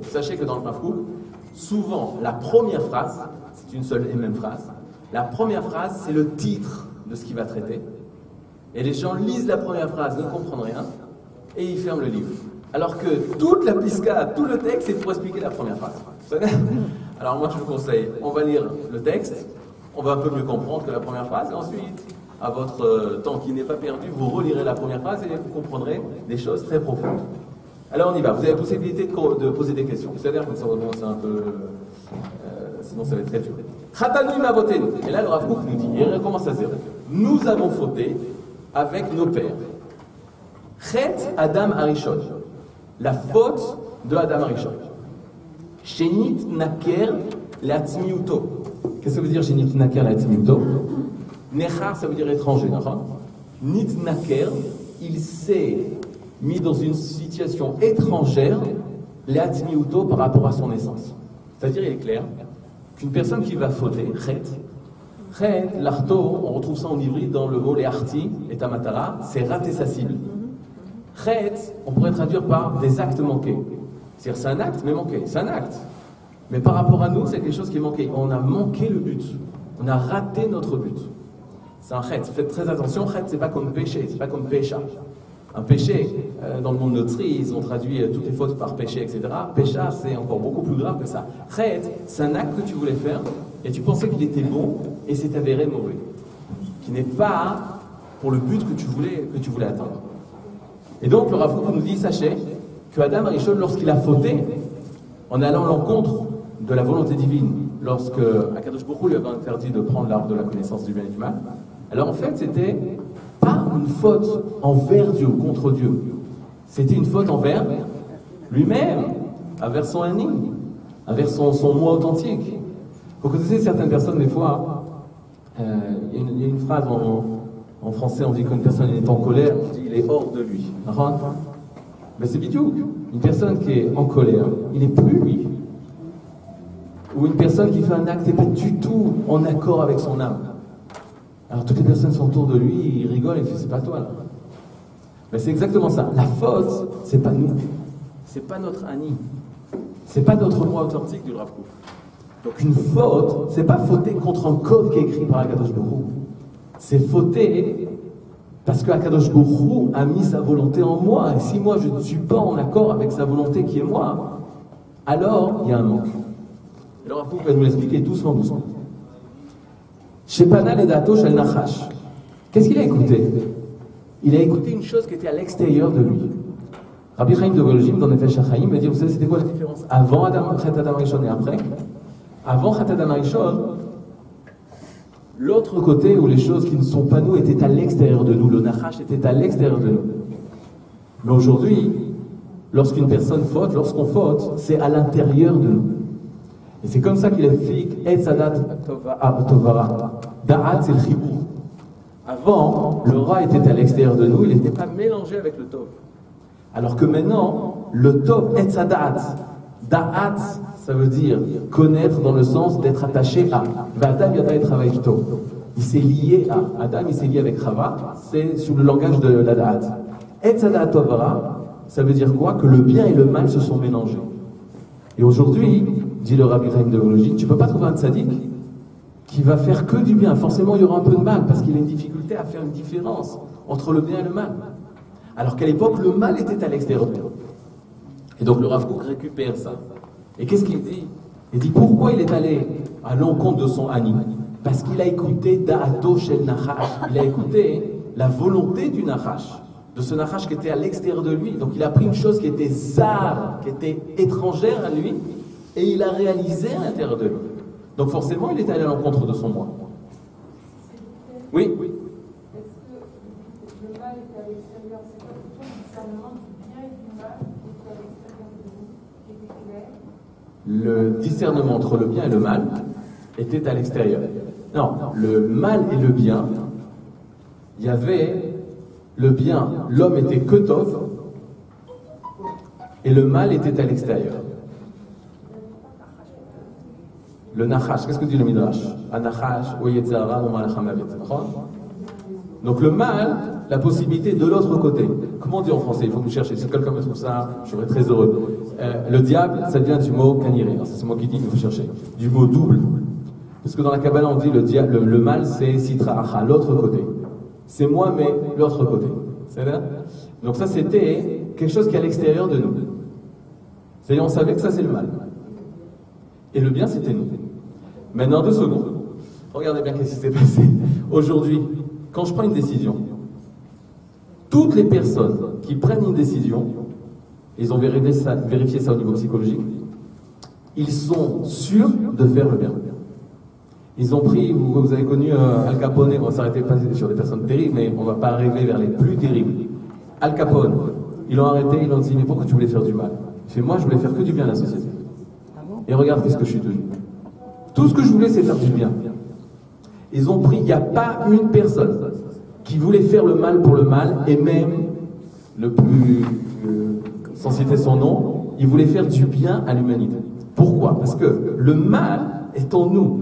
Sachez que dans le Rav Kook, souvent la première phrase, c'est une seule et même phrase, la première phrase c'est le titre de ce qu'il va traiter. Et les gens lisent la première phrase, ne comprennent rien, et ils ferment le livre. Alors que toute la piska, tout le texte, c'est pour expliquer la première phrase. Alors moi je vous conseille, on va lire le texte, on va un peu mieux comprendre que la première phrase, et ensuite, à votre temps qui n'est pas perdu, vous relirez la première phrase et vous comprendrez des choses très profondes. Alors on y va, vous avez la possibilité de poser des questions. C'est-à-dire que ça va commencer un peu... sinon ça va être très dur. Chatanu ma voté. Et là le Rav Kook nous dit, il recommence à zéro. Nous avons fauté avec nos pères. Chet Adam Arishon. La faute de Adam Arishon. Shenit Naker Leatzmiuto. Qu'est-ce que ça veut dire Shenit Naker Leatzmiuto? Nechar, ça veut dire étranger. Nit Naker, il s'est mis dans une situation étrangère, Leatzmiuto, par rapport à son essence. C'est-à-dire, il est clair qu'une personne qui va fauter, Chet, l'arto, on retrouve ça en ivri dans le mot le'arti, et tamatara, c'est rater sa cible. Chet, on pourrait traduire par des actes manqués. C'est-à-dire, c'est un acte, mais manqué. C'est un acte. Mais par rapport à nous, c'est quelque chose qui est manqué. On a manqué le but. On a raté notre but. C'est un chet. Faites très attention, chet, c'est pas comme péché, c'est pas comme pécha. Un péché, dans le monde notri, ils ont traduit toutes les fautes par péché, etc. Pécha, c'est encore beaucoup plus grave que ça. Chet, c'est un acte que tu voulais faire, et tu pensais qu'il était bon, et c'est avéré mauvais. Qui n'est pas pour le but que tu voulais atteindre. Et donc, le Rav Kook nous dit, sachez, que Adam Arishon, lorsqu'il a fauté, en allant à l'encontre de la volonté divine, lorsque Akadosh Baruch Hu lui avait interdit de prendre l'arbre de la connaissance du bien et du mal, alors en fait, c'était pas une faute envers Dieu, contre Dieu. C'était une faute envers lui-même, envers son ani, envers son moi authentique. Vous connaissez certaines personnes, des fois, il y a une phrase en français, on dit qu'une personne est en colère, on dit il est hors de lui. Mais c'est bidou. Une personne qui est en colère, il n'est plus lui. Ou une personne qui fait un acte n'est pas du tout en accord avec son âme. Alors toutes les personnes sont autour de lui, ils rigolent et disent c'est pas toi là. Mais c'est exactement ça. La faute, c'est pas nous. C'est pas notre ani. C'est pas notre moi authentique du Rav Kook. Donc une faute, c'est pas fauter contre un code qui est écrit par Akadosh Baruch Hu. C'est fauter parce que Akadosh Baruch Hu a mis sa volonté en moi. Et si moi je ne suis pas en accord avec sa volonté qui est moi, alors il y a un manque. Et le Rav Kook va nous l'expliquer doucement. Shepana ledato shel nachash. Qu'est-ce qu'il a écouté? Il a écouté une chose qui était à l'extérieur de lui. Rabbi Chaim de Volojim, dans Nefesh HaChaim, va dire, vous savez, c'était quoi la différence avant Chet Adam Arishon et après? Avant Chet Adam Arishon, l'autre côté où les choses qui ne sont pas nous étaient à l'extérieur de nous, le nachash était à l'extérieur de nous. Mais aujourd'hui, lorsqu'une personne faute, lorsqu'on faute, c'est à l'intérieur de nous. Et c'est comme ça qu'il explique Et Sadat Tovara. Da'at, c'est le chibou. Avant, le ra était à l'extérieur de nous, il n'était pas mélangé avec le tov. Alors que maintenant, le tov, Et Sadat, Da'at, ça veut dire connaître dans le sens d'être attaché à. V'adam yada et travail tov. Il s'est lié à. Adam, il s'est lié avec Chava, c'est sous le langage de la Da'at. Et Sadat Tovara, ça veut dire quoi? Que le bien et le mal se sont mélangés. Et aujourd'hui, dit le Rabbi Chaim de Volojim, tu ne peux pas trouver un tzaddik qui va faire que du bien. Forcément, il y aura un peu de mal, parce qu'il a une difficulté à faire une différence entre le bien et le mal. Alors qu'à l'époque, le mal était à l'extérieur de lui. Et donc le Rav Kook récupère ça. Et qu'est-ce qu'il dit? Il dit pourquoi il est allé à l'encontre de son ani? Parce qu'il a écouté Da'ato Shel Nachash. Il a écouté la volonté du Nachash, de ce Nachash qui était à l'extérieur de lui. Donc il a pris une chose qui était zar, qui était étrangère à lui, et il a réalisé à l'intérieur de lui. Donc forcément, il est allé à l'encontre de son moi. Oui.
Est-ce que le mal est à l'extérieur? C'est pas plutôt le discernement du bien et du mal qui est à l'extérieur de nous, qui était clair?
Le discernement entre le bien et le mal était à l'extérieur. Non, le mal et le bien, il y avait le bien, l'homme était que tov, et le mal était à l'extérieur. Le nachash, qu'est-ce que dit le midrash? Anachash, ou yetzara, ou malachamavet. Donc le mal, la possibilité de l'autre côté. Comment on dit en français? Il faut me chercher. Si quelqu'un me trouve ça, je serai très heureux. Le diable, ça vient du mot kaniré. C'est moi qui dis, il faut chercher. Du mot double. Parce que dans la Kabbalah, on dit le mal, c'est sitra acha, l'autre côté. C'est moi, mais l'autre côté. C'est là? Donc ça, c'était quelque chose qui est à l'extérieur de nous. C'est-à-dire, on savait que ça, c'est le mal. Et le bien, c'était nous. Maintenant, 2 secondes. Regardez bien ce qui s'est passé. Aujourd'hui, quand je prends une décision, toutes les personnes qui prennent une décision, ils ont vérifié ça au niveau psychologique, ils sont sûrs de faire le bien. Ils ont pris, vous avez connu Al Capone, on ne s'arrêtait pas sur des personnes terribles, mais on ne va pas arriver vers les plus terribles. Al Capone, ils l'ont arrêté, ils l'ont dit, mais pourquoi tu voulais faire du mal? Il fait, moi je voulais faire que du bien à la société. Et regarde qu'est-ce que je suis devenu. Tout ce que je voulais, c'est faire du bien. Ils ont pris, il n'y a pas une personne qui voulait faire le mal pour le mal, et même le plus, sans citer son nom, il voulait faire du bien à l'humanité. Pourquoi? Parce que le mal est en nous.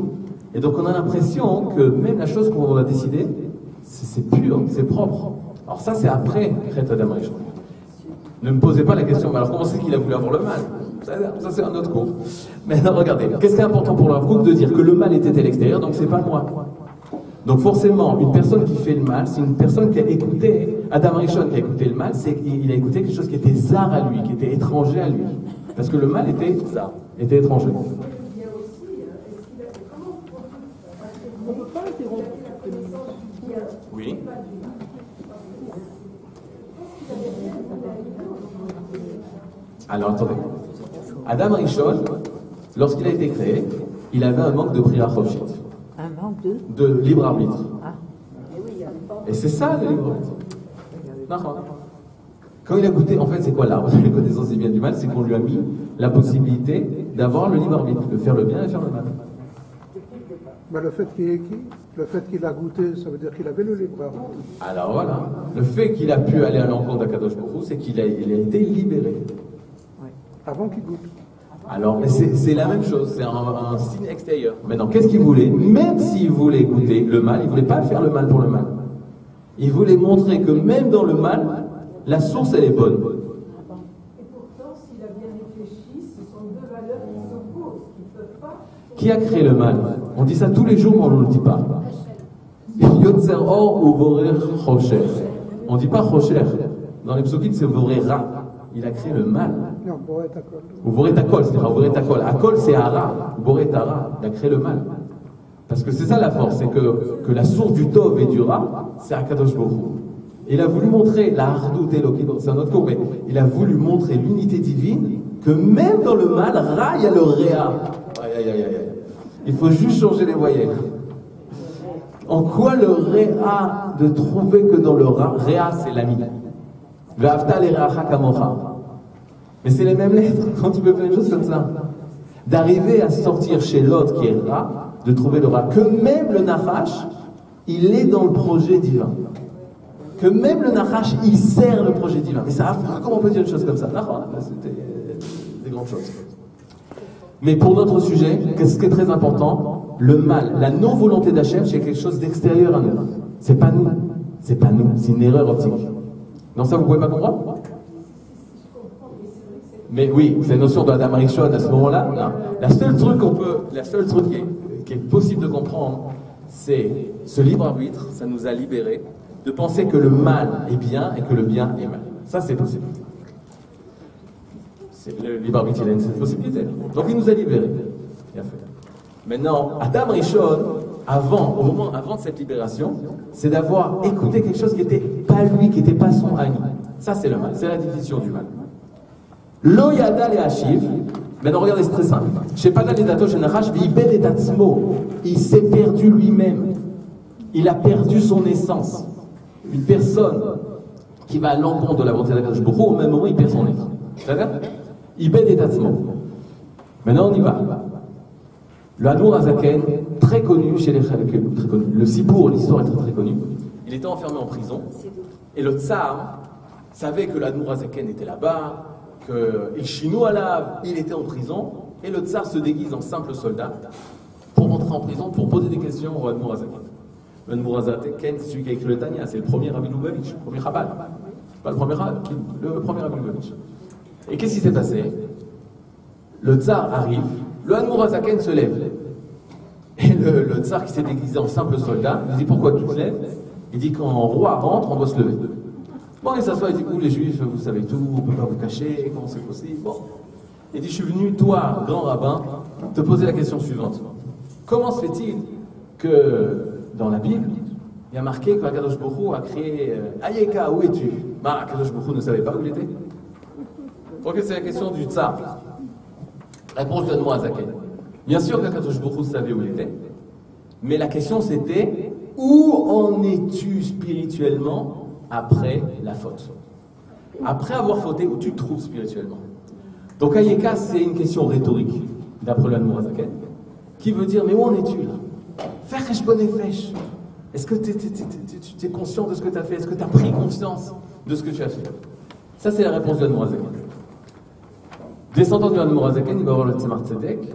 Et donc on a l'impression que même la chose qu'on a décidée, c'est pur, c'est propre. Alors ça, c'est après Chet Adam Rishon. Ne me posez pas la question, mais alors comment c'est qu'il a voulu avoir le mal? Ça c'est un autre cours. Maintenant, regardez, qu'est-ce qui est important pour le Rav Kook de dire que le mal était à l'extérieur, donc c'est pas moi. Donc forcément, une personne qui fait le mal, c'est une personne qui a écouté, Adam Rishon qui a écouté le mal, c'est qu'il a écouté quelque chose qui était zar à lui, qui était étranger à lui. Parce que le mal était zar, était étranger.
On ne peut pas interrompre.
Oui. Alors attendez. Adam Rishon, lorsqu'il a été créé, il avait un manque de Bria Chofshit.
Un manque de
Libre arbitre.
Ah.
Et c'est ça le libre arbitre. D'accord. Quand il a goûté, en fait, c'est quoi l'arbre de la connaissance du bien et du mal? C'est qu'on lui a mis la possibilité d'avoir le libre arbitre, de faire le bien et faire le mal.
Mais le fait qu'il a goûté, ça veut dire qu'il avait le libre arbitre.
Alors voilà, le fait qu'il a pu aller à l'encontre d'Akadosh Baruch Hu, c'est qu'il a été libéré.
Avant qu'il goûte.
Alors, mais c'est la même chose, c'est un signe extérieur. Maintenant, qu'est-ce qu'il voulait? Même s'il voulait goûter le mal, il ne voulait pas faire le mal pour le mal. Il voulait montrer que même dans le mal, la source, elle est bonne.
Et pourtant, s'il a bien réfléchi, ce sont deux valeurs qui s'opposent, qui ne peuvent pas.
Qui a créé le mal? On dit ça tous les jours, mais on ne le dit pas. Yotzer or ou vorer chosher. On ne dit pas chosher. Dans les psukim, c'est vorer ra. Il a créé le mal.
Non, Boret Akol.
Ou vorer takol, c'est vorer takol. Akol, c'est ara. Vorer tara. Il a créé le mal. Parce que c'est ça la force, c'est que la source du tov et du ra, c'est Akadosh Baruch Hu. Il a voulu montrer la hardout Elokim, c'est un autre cours, mais il a voulu montrer l'unité divine, que même dans le mal, ra, il y a le réa. Aïe, aïe, aïe, aïe. Il faut juste changer les voyelles. En quoi le réa de trouver que dans le réa, c'est l'ami? Ve'afta l'ereacha kamocha. Mais c'est les mêmes lettres, quand tu peux faire une chose comme ça. D'arriver à sortir chez l'autre qui est ra, de trouver le ra, que même le nachash, il est dans le projet divin. Que même le nachash, il sert le projet divin. Mais ça, comment on peut dire une chose comme ça? C'était des grandes choses. Mais pour notre sujet, qu'est-ce qui est très important? Le mal, la non-volonté d'Hachem, c'est quelque chose d'extérieur à nous. C'est pas nous. C'est pas nous. C'est une erreur optique. Non, ça, vous pouvez pas comprendre? Mais oui, c'est la notion d'Adam Rishon à ce moment-là. Non. La seule truc qui est possible de comprendre, c'est ce libre arbitre, ça nous a libérés de penser que le mal est bien et que le bien est mal. Ça, c'est possible. Le libre arbitre, il a cette possibilité. Donc, il nous a libérés. Bien fait. Maintenant, Adam Rishon, avant de cette libération, c'est d'avoir écouté quelque chose qui n'était pas lui, qui n'était pas son ami. Ça, c'est le mal. C'est la définition du mal. Lo yada le hashiv. Maintenant, regardez, c'est très simple. Chez Padal et Dato, chez Nachash, v'ibed et atzmo. Il s'est perdu lui-même. Il a perdu son essence. Une personne qui va à l'encontre de la volonté d'Akadosh Baruch Hu, au même moment, il perd son être. C'est-à-dire, ibed et atzmo. Maintenant, on y va. Le Hadmour Azaken, très connu chez les Chalekim, très connu. Le Sipour, l'histoire est très très connue. Il était enfermé en prison. Et le Tsar savait que l'Admour Azaken était là-bas, qu'il chinou à la, il était en prison, et le tsar se déguise en simple soldat pour rentrer en prison, pour poser des questions au Admour Azaken. Le Admour Azaken, c'est celui qui a écrit le Tanya, c'est le premier Rabbi Lubavitch, le premier Chabad. Pas le premier Rabbi, le premier Rabbi Lubavitch. Et qu'est-ce qui s'est passé? Le tsar arrive, le Admour Azaken se lève. Et le tsar qui s'est déguisé en simple soldat, il dit pourquoi tu te lèves? Il dit quand un roi rentre, on doit se lever. Bon, il s'assoit, il dit, les juifs, vous savez tout, on ne peut pas vous cacher, comment c'est possible? Bon. Il dit, je suis venu, toi, grand rabbin, te poser la question suivante. Comment se fait-il que, dans la Bible, il y a marqué qu'Akadosh Baruch Hu a créé Ayeka, où es-tu? Akadosh Baruch Hu ne savait pas où il était? Donc, c'est la question du tsar. Réponse de Admour Azaken. Bien sûr qu'Akadosh Baruch Hu savait où il était, mais la question c'était, où en es-tu spirituellement après la faute? après avoir fauté, où tu te trouves spirituellement. Donc Ayeka, c'est une question rhétorique, d'après l'Admorazaken, qui veut dire, mais où en es-tu là? Faire Kheshbon Nefesh. Est-ce que tu es conscient de ce que tu as fait? Est-ce que tu as pris conscience de ce que tu as fait? Ça, c'est la réponse de l'Admorazaken. Descendant de l'Admorazaken, il va avoir le Tzemar Tzedek,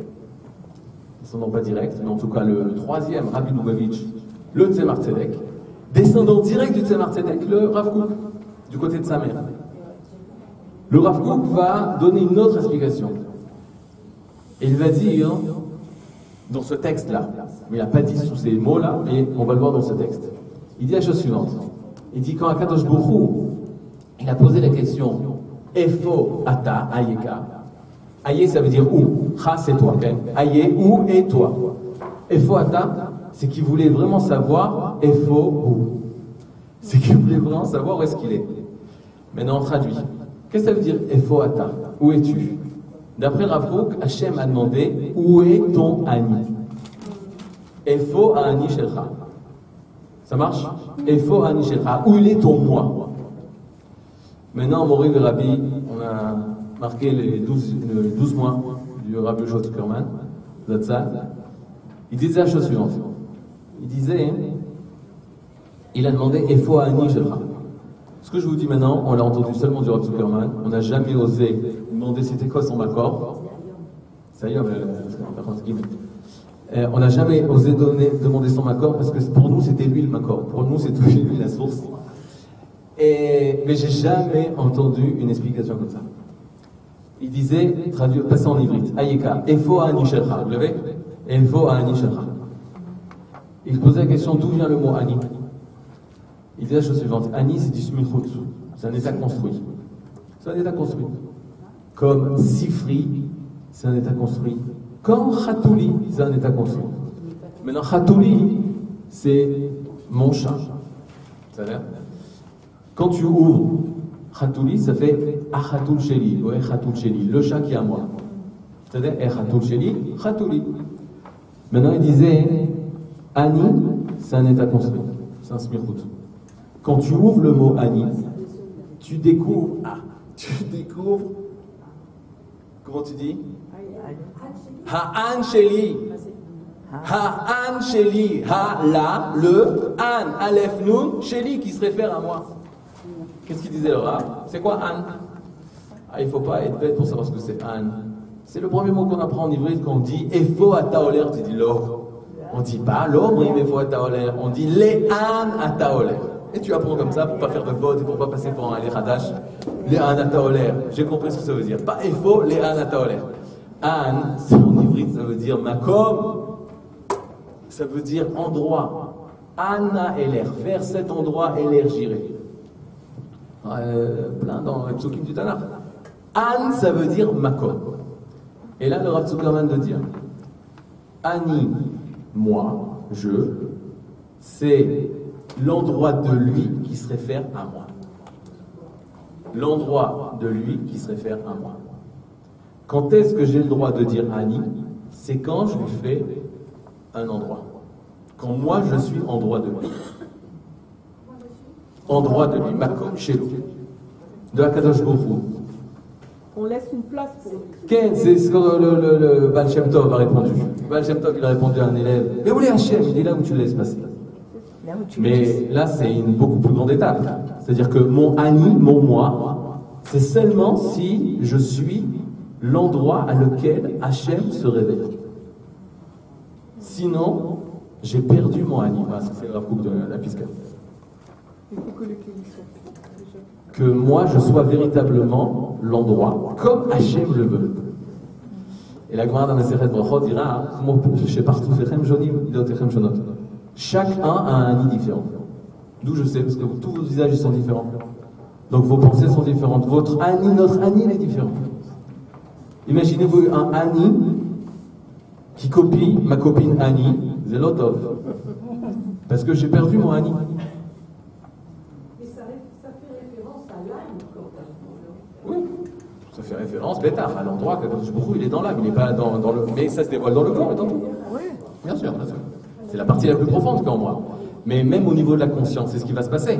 descendant pas direct, mais en tout cas le troisième, Rabbi Lubavitch, le Tzemar Tzedek, descendant direct du Tzemar Tzedek, le Rav Kook, du côté de sa mère. Le Rav Kook va donner une autre explication. Et il va dire, dans ce texte-là, mais il n'a pas dit sous ces mots-là, mais on va le voir dans ce texte. Il dit la chose suivante. Il dit quand Akadosh Baruch Hu, il a posé la question Efo ata ayeka. Aye, ça veut dire où. Cha, c'est toi. Okay? Aye, où et toi. Efo ata, c'est qu'il voulait vraiment savoir Efo où. C'est qu'il voulait vraiment savoir où est-ce qu'il est. Maintenant, on traduit. Qu'est-ce que ça veut dire Efo ata? Où es-tu? D'après Rav Kook, Hachem a demandé où est ton Ani? Efo Ani Shelcha. Ça marche? Efo Ani Shelcha. Où il est ton moi? Maintenant, Mori de Rabbi, on a marqué les 12 mois du Rabbi Yoshua Zuckerman, Zatzal. Il disait la chose suivante. Il disait, il a demandé Efo Ani Shelcha. Ce que je vous dis maintenant, on l'a entendu seulement du Rabbi Zuckerman. On n'a jamais osé demander c'était quoi son accord. Ça y est, on n'a jamais osé demander son accord parce que pour nous c'était lui le accord. Pour nous c'était lui la source. Mais j'ai jamais entendu une explication comme ça. Il disait, passez en ivrite, Ayeka, Efo Ani Shelcha. Vous l'avez? Efo Ani Shelcha. Il posait la question d'où vient le mot Ani. Il dit la chose suivante, Ani c'est du smichut, c'est un état construit. C'est un état construit. Comme Sifri, c'est un état construit. Comme Khatouli, c'est un état construit. Maintenant, Khatouli, c'est mon chat. Ça l'air. Quand tu ouvres Khatouli, ça fait Achatul Sheli, ouais, Khatul Sheli, le chat qui est à moi. C'est-à-dire, Khatul Sheli, Khatouli. Maintenant, il disait, Ani, c'est un état construit. C'est un smichut. Quand tu ouvres le mot Ani, tu découvres, comment tu dis? Ha'an Sheli. Ha'an Sheli. Ha, le An, Aleph Nun, Sheli, qui se réfère à moi. Qu'est-ce qu'il disait le Rav? C'est quoi An? Il ne faut pas être bête pour savoir ce que c'est An. C'est le premier mot qu'on apprend en ivrite quand on dit Efo Ataoler, tu dis l'or. On ne dit pas l'or, Efo Ataoler. On dit Le'an Ataoler. Et tu apprends comme ça pour ne pas faire de faute et pour ne pas passer pour un Hadash. Le'an Ataoler. J'ai compris ce que ça veut dire. Pas Efo, Le'an Ataoler. An, c'est en ivrite, ça veut dire Makom. Ça veut dire endroit. Anna Eler. Vers cet endroit, Eler, j'irai. Plein dans les psukim du Tanakh. An, ça veut dire Makom. Et là, le Rav Zuckerman de dire Ani, moi, je, c'est l'endroit de lui qui se réfère à moi. L'endroit de lui qui se réfère à moi. Quand est-ce que j'ai le droit de dire Ani? C'est quand je lui fais un endroit. Quand moi je suis en droit de lui. En droit de lui, Makom chez lui. De Akadosh Baruch Hu.
On laisse une place pour lui.
Ken, c'est ce que le Baal Shem Tov a répondu. Le Baal Shem Tov, il a répondu à un élève. Mais où est Hachem? Il dit là où tu le laisses passer. Mais là, c'est une beaucoup plus grande étape. C'est-à-dire que mon Ani, mon moi, c'est seulement si je suis l'endroit à lequel Hachem se révèle. Sinon, j'ai perdu mon Ani. C'est le Rav Kook de la Piscale.
Il faut que le Kéli soit déjà.
Que moi, je sois véritablement l'endroit, comme Hachem le veut. Et la Gemara dans la Masechet Brachot dira, chez partout, chacun a un Ani différent. D'où je sais, parce que tous vos visages sont différents. Donc vos pensées sont différentes. Votre Ani, notre Ani, il est différent. Imaginez-vous un Ani qui copie ma copine Annie, Zelotov. Parce que j'ai perdu mon Annie.
Et ça fait référence à l'âme quand même.
Oui, ça fait référence, Bétar, à l'endroit que il est dans l'âme, il n'est pas dans le. Mais ça se dévoile dans le corps et dans tout. Oui. Bien sûr, bien sûr. C'est la partie la plus profonde qu'en moi. Mais même au niveau de la conscience, c'est ce qui va se passer.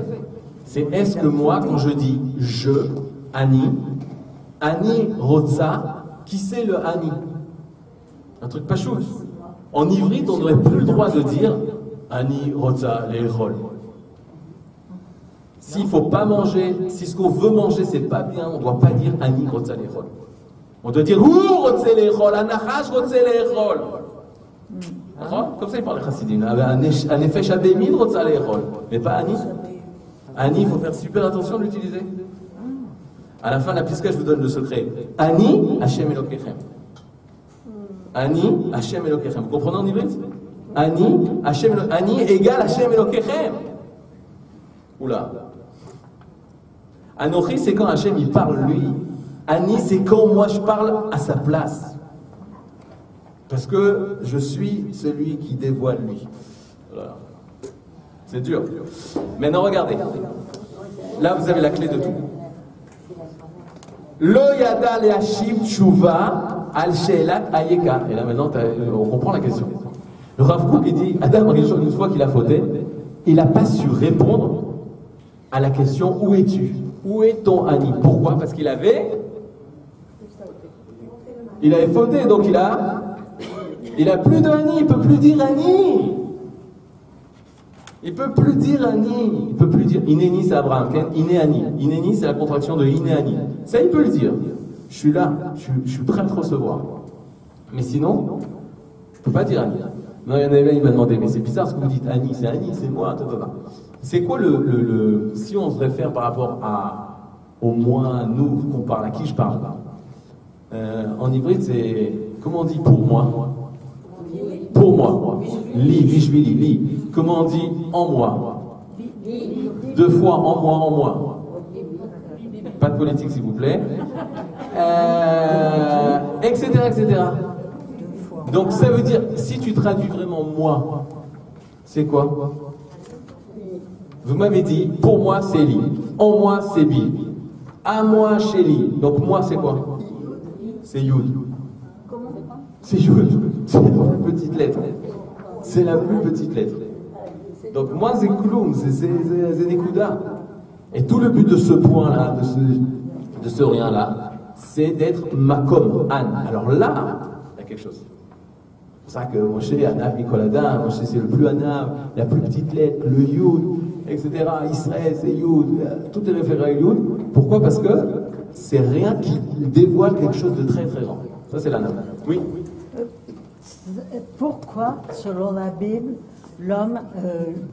C'est est-ce que moi, quand je dis je, Ani. Ani Rotsa. Qui c'est le Ani? Un truc pas chou. En ivrite, on n'aurait plus le droit de dire Ani Rotsa Le'echol. S'il ne faut pas manger, si ce qu'on veut manger c'est pas bien, on ne doit pas dire Ani Rotsa Le'echol. On doit dire Ou Rotsa Le'echol, Anachash Rotsa Le'echol. Comme ça, il parle de chassidim. Un effet shabémid Rotsa Le'echol. Mais pas Ani. Ani, il faut faire super attention de l'utiliser. À la fin de la pisca, je vous donne le secret. Ani, Hashem Elokechem. Ani, Hashem Elokechem. Vous comprenez en ivrite? Ani, Hashem Elokechem. Ani égale Hashem Elokechem. Oula. Anochi, c'est quand Hashem il parle lui. Ani, c'est quand moi je parle à sa place. Parce que je suis celui qui dévoile lui. Voilà. C'est dur. Maintenant, regardez. Là, vous avez la clé de tout. Lo yada le'ashiv tshuva al she'elat ayeka. Et là maintenant on comprend la question. Le Rav Kook il dit Adam Rishon, une fois qu'il a fauté, il n'a pas su répondre à la question où es-tu? Où est ton Ani? Pourquoi? Parce qu'il avait fauté, donc il a plus de Ani, il peut plus dire Ani. Il peut plus dire Ani, il peut plus dire Ineni c'est Abraham, Inéani. Ineni c'est la contraction de Inéani. Ça il peut le dire. Je suis là, je suis prêt à te recevoir. Mais sinon, je ne peux pas dire Ani. Non, il y en avait un, il m'a demandé, mais c'est bizarre ce que vous dites Ani, c'est moi. C'est quoi si on se réfère par rapport au moi, nous, qu'on parle, à qui je parle? En ivrite, c'est, comment on dit pour moi? Pour moi. Li, vishvili, li. Comment on dit en moi? Deux fois en moi. Pas de politique s'il vous plaît. Etc. Donc ça veut dire, si tu traduis vraiment moi, c'est quoi? Vous m'avez dit, pour moi c'est li. En moi c'est bi. À moi chez li. Donc moi c'est quoi? C'est yud. C'est yud. C'est la plus petite lettre. C'est la plus petite lettre. Donc moi c'est Kouloum, c'est Nekuda. Et tout le but de ce point-là, de ce rien-là, c'est d'être Makom, An. Alors là, il y a quelque chose. C'est pour ça que Moshe, Anav, Nicoladin, Moshe c'est le plus Anav, la plus petite lettre, le Yud, etc. Israël c'est Yud, tout est référé à Yud. Pourquoi? Parce que c'est rien qui dévoile quelque chose de très très grand. Ça c'est l'Anav. Oui.
Pourquoi, selon la Bible,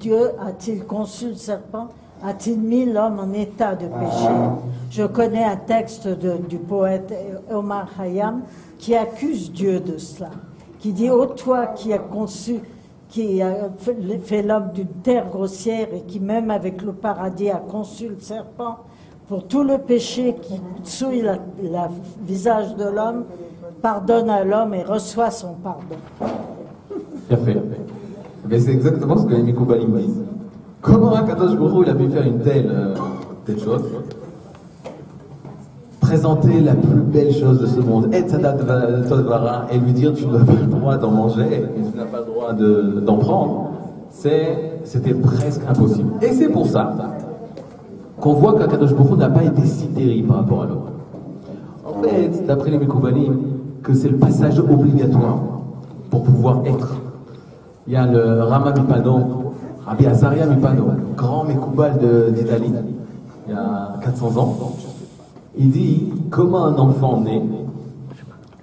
Dieu a-t-il conçu le serpent? A-t-il mis l'homme en état de péché? Je connais un texte du poète Omar Khayyam qui accuse Dieu de cela, qui dit: ô toi qui as conçu, qui a fait l'homme d'une terre grossière et qui même avec le paradis a conçu le serpent, pour tout le péché qui souille le visage de l'homme, pardonne à l'homme et reçoit son pardon.
Bien fait. Mais c'est exactement ce que les Mikoubalim disent. Comment Akadosh Baruch Hu il a pu faire une telle chose? Présenter la plus belle chose de ce monde, et Tzadat Todvara, et lui dire tu n'as pas le droit d'en manger, et tu n'as pas le droit d'en prendre, c'était presque impossible. Et c'est pour ça qu'on voit qu'Akadosh Baruch Hu n'a pas été si terrible par rapport à l'homme. En fait, d'après les Mikoubalim, que c'est le passage obligatoire pour pouvoir être. Il y a le Rama Mipano, Rabbi Azaria Mipano, grand Mekoubal d'Italie, il y a 400 ans. Il dit comment un enfant naît,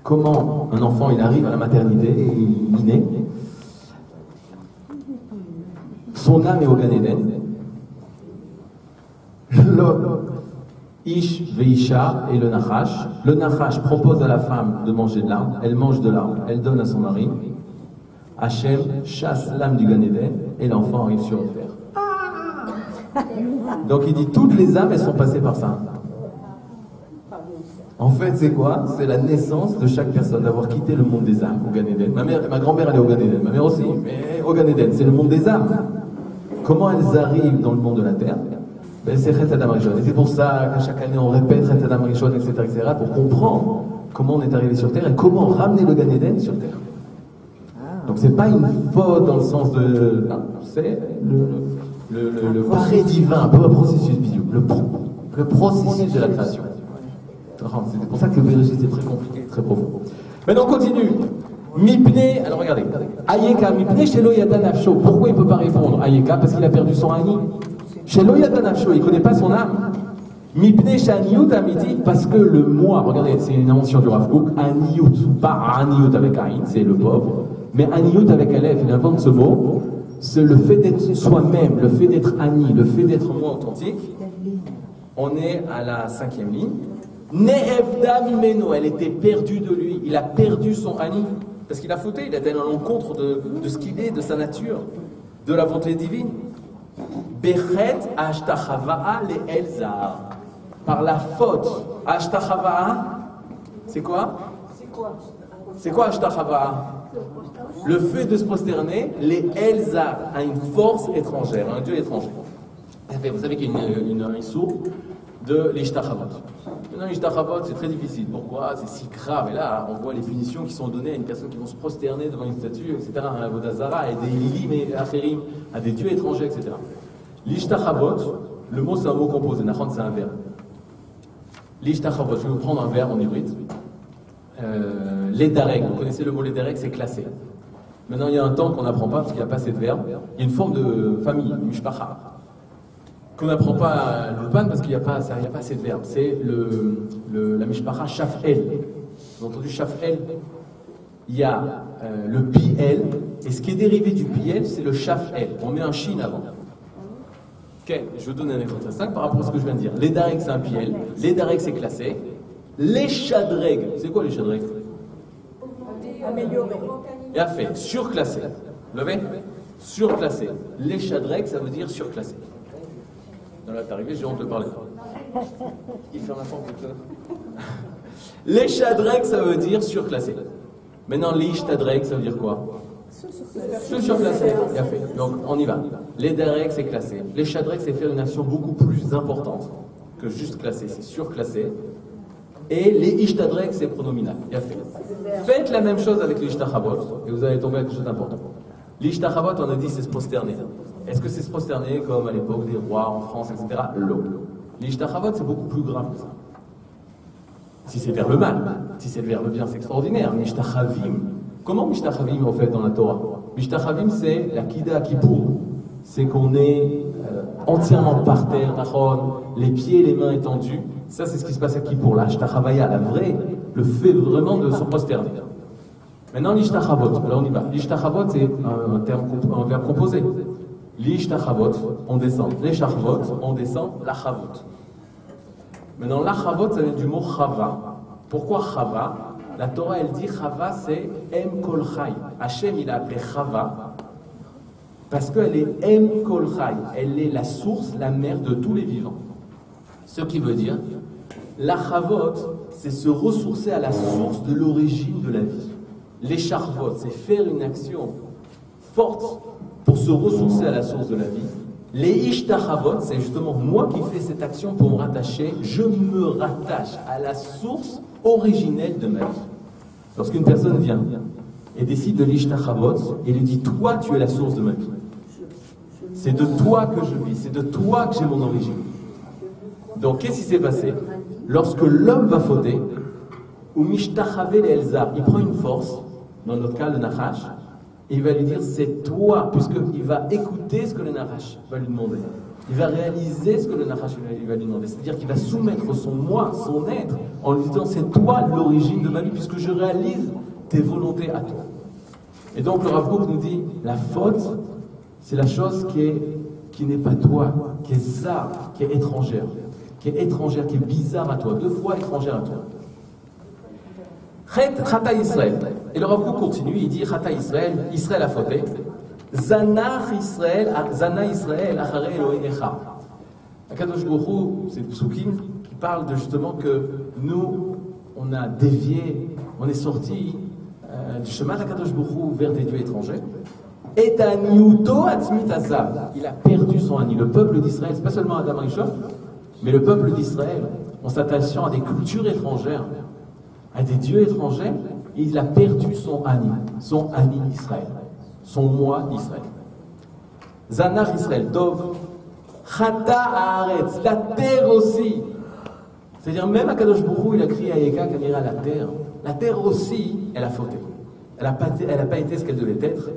comment un enfant il arrive à la maternité et il naît. Son âme est au Gan Eden. L'homme, Ish Veisha et le Nachash. Le Nachash propose à la femme de manger de l'arbre, elle mange de l'arbre, elle donne à son mari. Hachem chasse l'âme du Gan Eden et l'enfant arrive sur la terre. Donc il dit toutes les âmes elles sont passées par ça. En fait c'est quoi? C'est la naissance de chaque personne, d'avoir quitté le monde des âmes au Gan Eden. Ma grand-mère elle est au Gan Eden, ma mère aussi, mais au Gan Eden c'est le monde des âmes. Comment elles arrivent dans le monde de la terre? Ben, c'est Chet Adam Rishon. Et c'est pour ça qu'à chaque année on répète Chet Adam Rishon, etc., pour comprendre comment on est arrivé sur terre et comment ramener le Gan Eden sur terre. Donc c'est pas une faute dans le sens de... Non, c'est le pré-divin, un peu un processus bisou, le processus de la création. C'est pour ça que le Bereshit est très compliqué, très profond. Maintenant on continue. Mipne, alors regardez. Ayeka, Mipne Shelo Yada Nafsho. Pourquoi il ne peut pas répondre Ayeka, parce qu'il a perdu son Ani. Shelo Yada Nafsho, il ne connaît pas son âme. Mipne Shaniut Amiti, parce que le moi, regardez, c'est une invention du Rav Kook, Aniut, pas Aniut avec Aïn, c'est le pauvre, mais Aniut avec Aleph, il invente ce mot, c'est le fait d'être soi-même, le fait d'être Ani, le fait d'être moi authentique. On est à la 5e ligne. Ne'evda Mimeno, elle était perdue de lui, il a perdu son Ani, parce qu'il a fauté, il a été à l'encontre de ce qu'il est, de sa nature, de la volonté divine. Bechet Ashtachava'a le Elzar. Par la faute. Ashtachava'a, c'est quoi? C'est quoi Ashtachava'a? Le fait de se prosterner, les Elzar, à une force étrangère, un dieu étranger. Vous savez qu'il y a une issour de l'Ishtachavot. Maintenant, l'Ishtachavot, c'est très difficile. Pourquoi? C'est si grave. Et là, on voit les punitions qui sont données à une personne qui vont se prosterner devant une statue, etc., à la Vodazara, et des Lilim et Acherim, à des dieux étrangers, etc. L'Ishtachavot, le mot c'est un mot composé, Nachon c'est un verbe. L'Ishtachavot, je vais vous prendre un verbe en hybride. L'Edarek, vous connaissez le mot l'Edarek, c'est classé. Maintenant, il y a un temps qu'on n'apprend pas parce qu'il n'y a pas assez de verbes. Il y a une forme de famille, Mishpacha, qu'on n'apprend pas à l'Ulpan parce qu'il n'y a pas assez de verbes. C'est la Mishpacha Shaf'el. Vous avez entendu Shaf'el? Il y a le Pi-El, et ce qui est dérivé du Pi-El, c'est le Shaf'el. On met un Shin avant. Ok, je vous donne un exemple très simple par rapport à ce que je viens de dire. Les Darek, c'est un Pi-El. Les Darek, c'est classé. Les Shadreg, c'est quoi les Shadreg?
Amélioré.
Bien fait, surclassé. Vous l'avez? Surclassé. Les Shadreg, ça veut dire surclassé. Non, là, t'es arrivé, j'ai honte de parler. Il ferme la porte de toi. Les Shadreg, ça veut dire surclassé. Maintenant, les Ishtadreg, ça veut dire quoi? Surclassé. Bien fait. Donc, on y va. Les Darek, c'est classé. Les Shadreg, c'est faire une action beaucoup plus importante que juste classé. C'est surclassé. Et les Ishtadreg, c'est pronominal. Bien fait. Faites la même chose avec les Ishtachavot et vous allez tomber à quelque chose d'important. Les Ishtachavot, on a dit, c'est se prosterner. Est-ce que c'est se prosterner comme à l'époque des rois en France, etc.? Non. Les Ishtachavot, c'est beaucoup plus grave que ça. Si c'est vers le mal, si c'est vers le bien, c'est extraordinaire. Mishtachavim. Comment Mishtachavim en fait dans la Torah? Mishtachavim, c'est la Kida Kippour. C'est qu'on est entièrement par terre, les pieds et les mains étendus. Ça, c'est ce qui se passe à Kippour. La Ashtachavaya, la vraie, le fait vraiment de se prosterner. Maintenant, l'Ishtachavot. Alors on y va. L'Ishtachavot, c'est un verbe composé. L'Ishtachavot, on descend. Les Charvot, on descend. La Chavot. Maintenant, la Chavot, ça vient du mot Chava. Pourquoi Chava? La Torah, elle dit Chava, c'est Em Kol Chai. Hachem, il a appelé Chava parce qu'elle est Em Kol Chai. Elle est la source, la mère de tous les vivants. Ce qui veut dire, la Chavot, c'est se ressourcer à la source de l'origine de la vie. Les Charvot, c'est faire une action forte pour se ressourcer à la source de la vie. Les Ishtachavot, c'est justement moi qui fais cette action pour me rattacher. Je me rattache à la source originelle de ma vie. Lorsqu'une personne vient et décide de l'Ishtachavot, et lui dit, toi tu es la source de ma vie. C'est de toi que je vis, c'est de toi que j'ai mon origine. Donc qu'est-ce qui s'est passé? Lorsque l'homme va fauter, ou Mishtachave le Elzar, il prend une force, dans notre cas le Nachash, et il va lui dire, c'est toi, puisqu'il va écouter ce que le Nachash va lui demander. Il va réaliser ce que le Nachash va lui demander. C'est-à-dire qu'il va soumettre son moi, son être, en lui disant, c'est toi l'origine de ma vie, puisque je réalise tes volontés à toi. Et donc le Rav Kook nous dit, la faute, c'est la chose qui n'est pas toi, qui est zar, qui est étrangère, qui est bizarre à toi, 2 fois étrangère à toi. Chata Israël. Et le Rav Kook continue, il dit Chata Israël, Israël a fauté. Zana Israël, Achare Elohecha. Akadosh Baruch Hu, c'est le psukim qui parle de justement que nous, on a dévié, on est sorti du chemin d'Akadosh Baruch Hu vers des dieux étrangers. Et Aniuto Atzmit Azab. Il a perdu son ani. Le peuple d'Israël, c'est pas seulement Adam Rishon, mais le peuple d'Israël, en s'attachant à des cultures étrangères, à des dieux étrangers, il a perdu son ani Israël, son moi d'Israël. Zanach Israël, Dov, Chata Haaretz, la terre aussi. C'est-à-dire, même Akadosh Baruch Hu, il a crié à Eka quand il ira à la terre aussi, elle a fauté. Elle n'a pas été ce qu'elle devait être.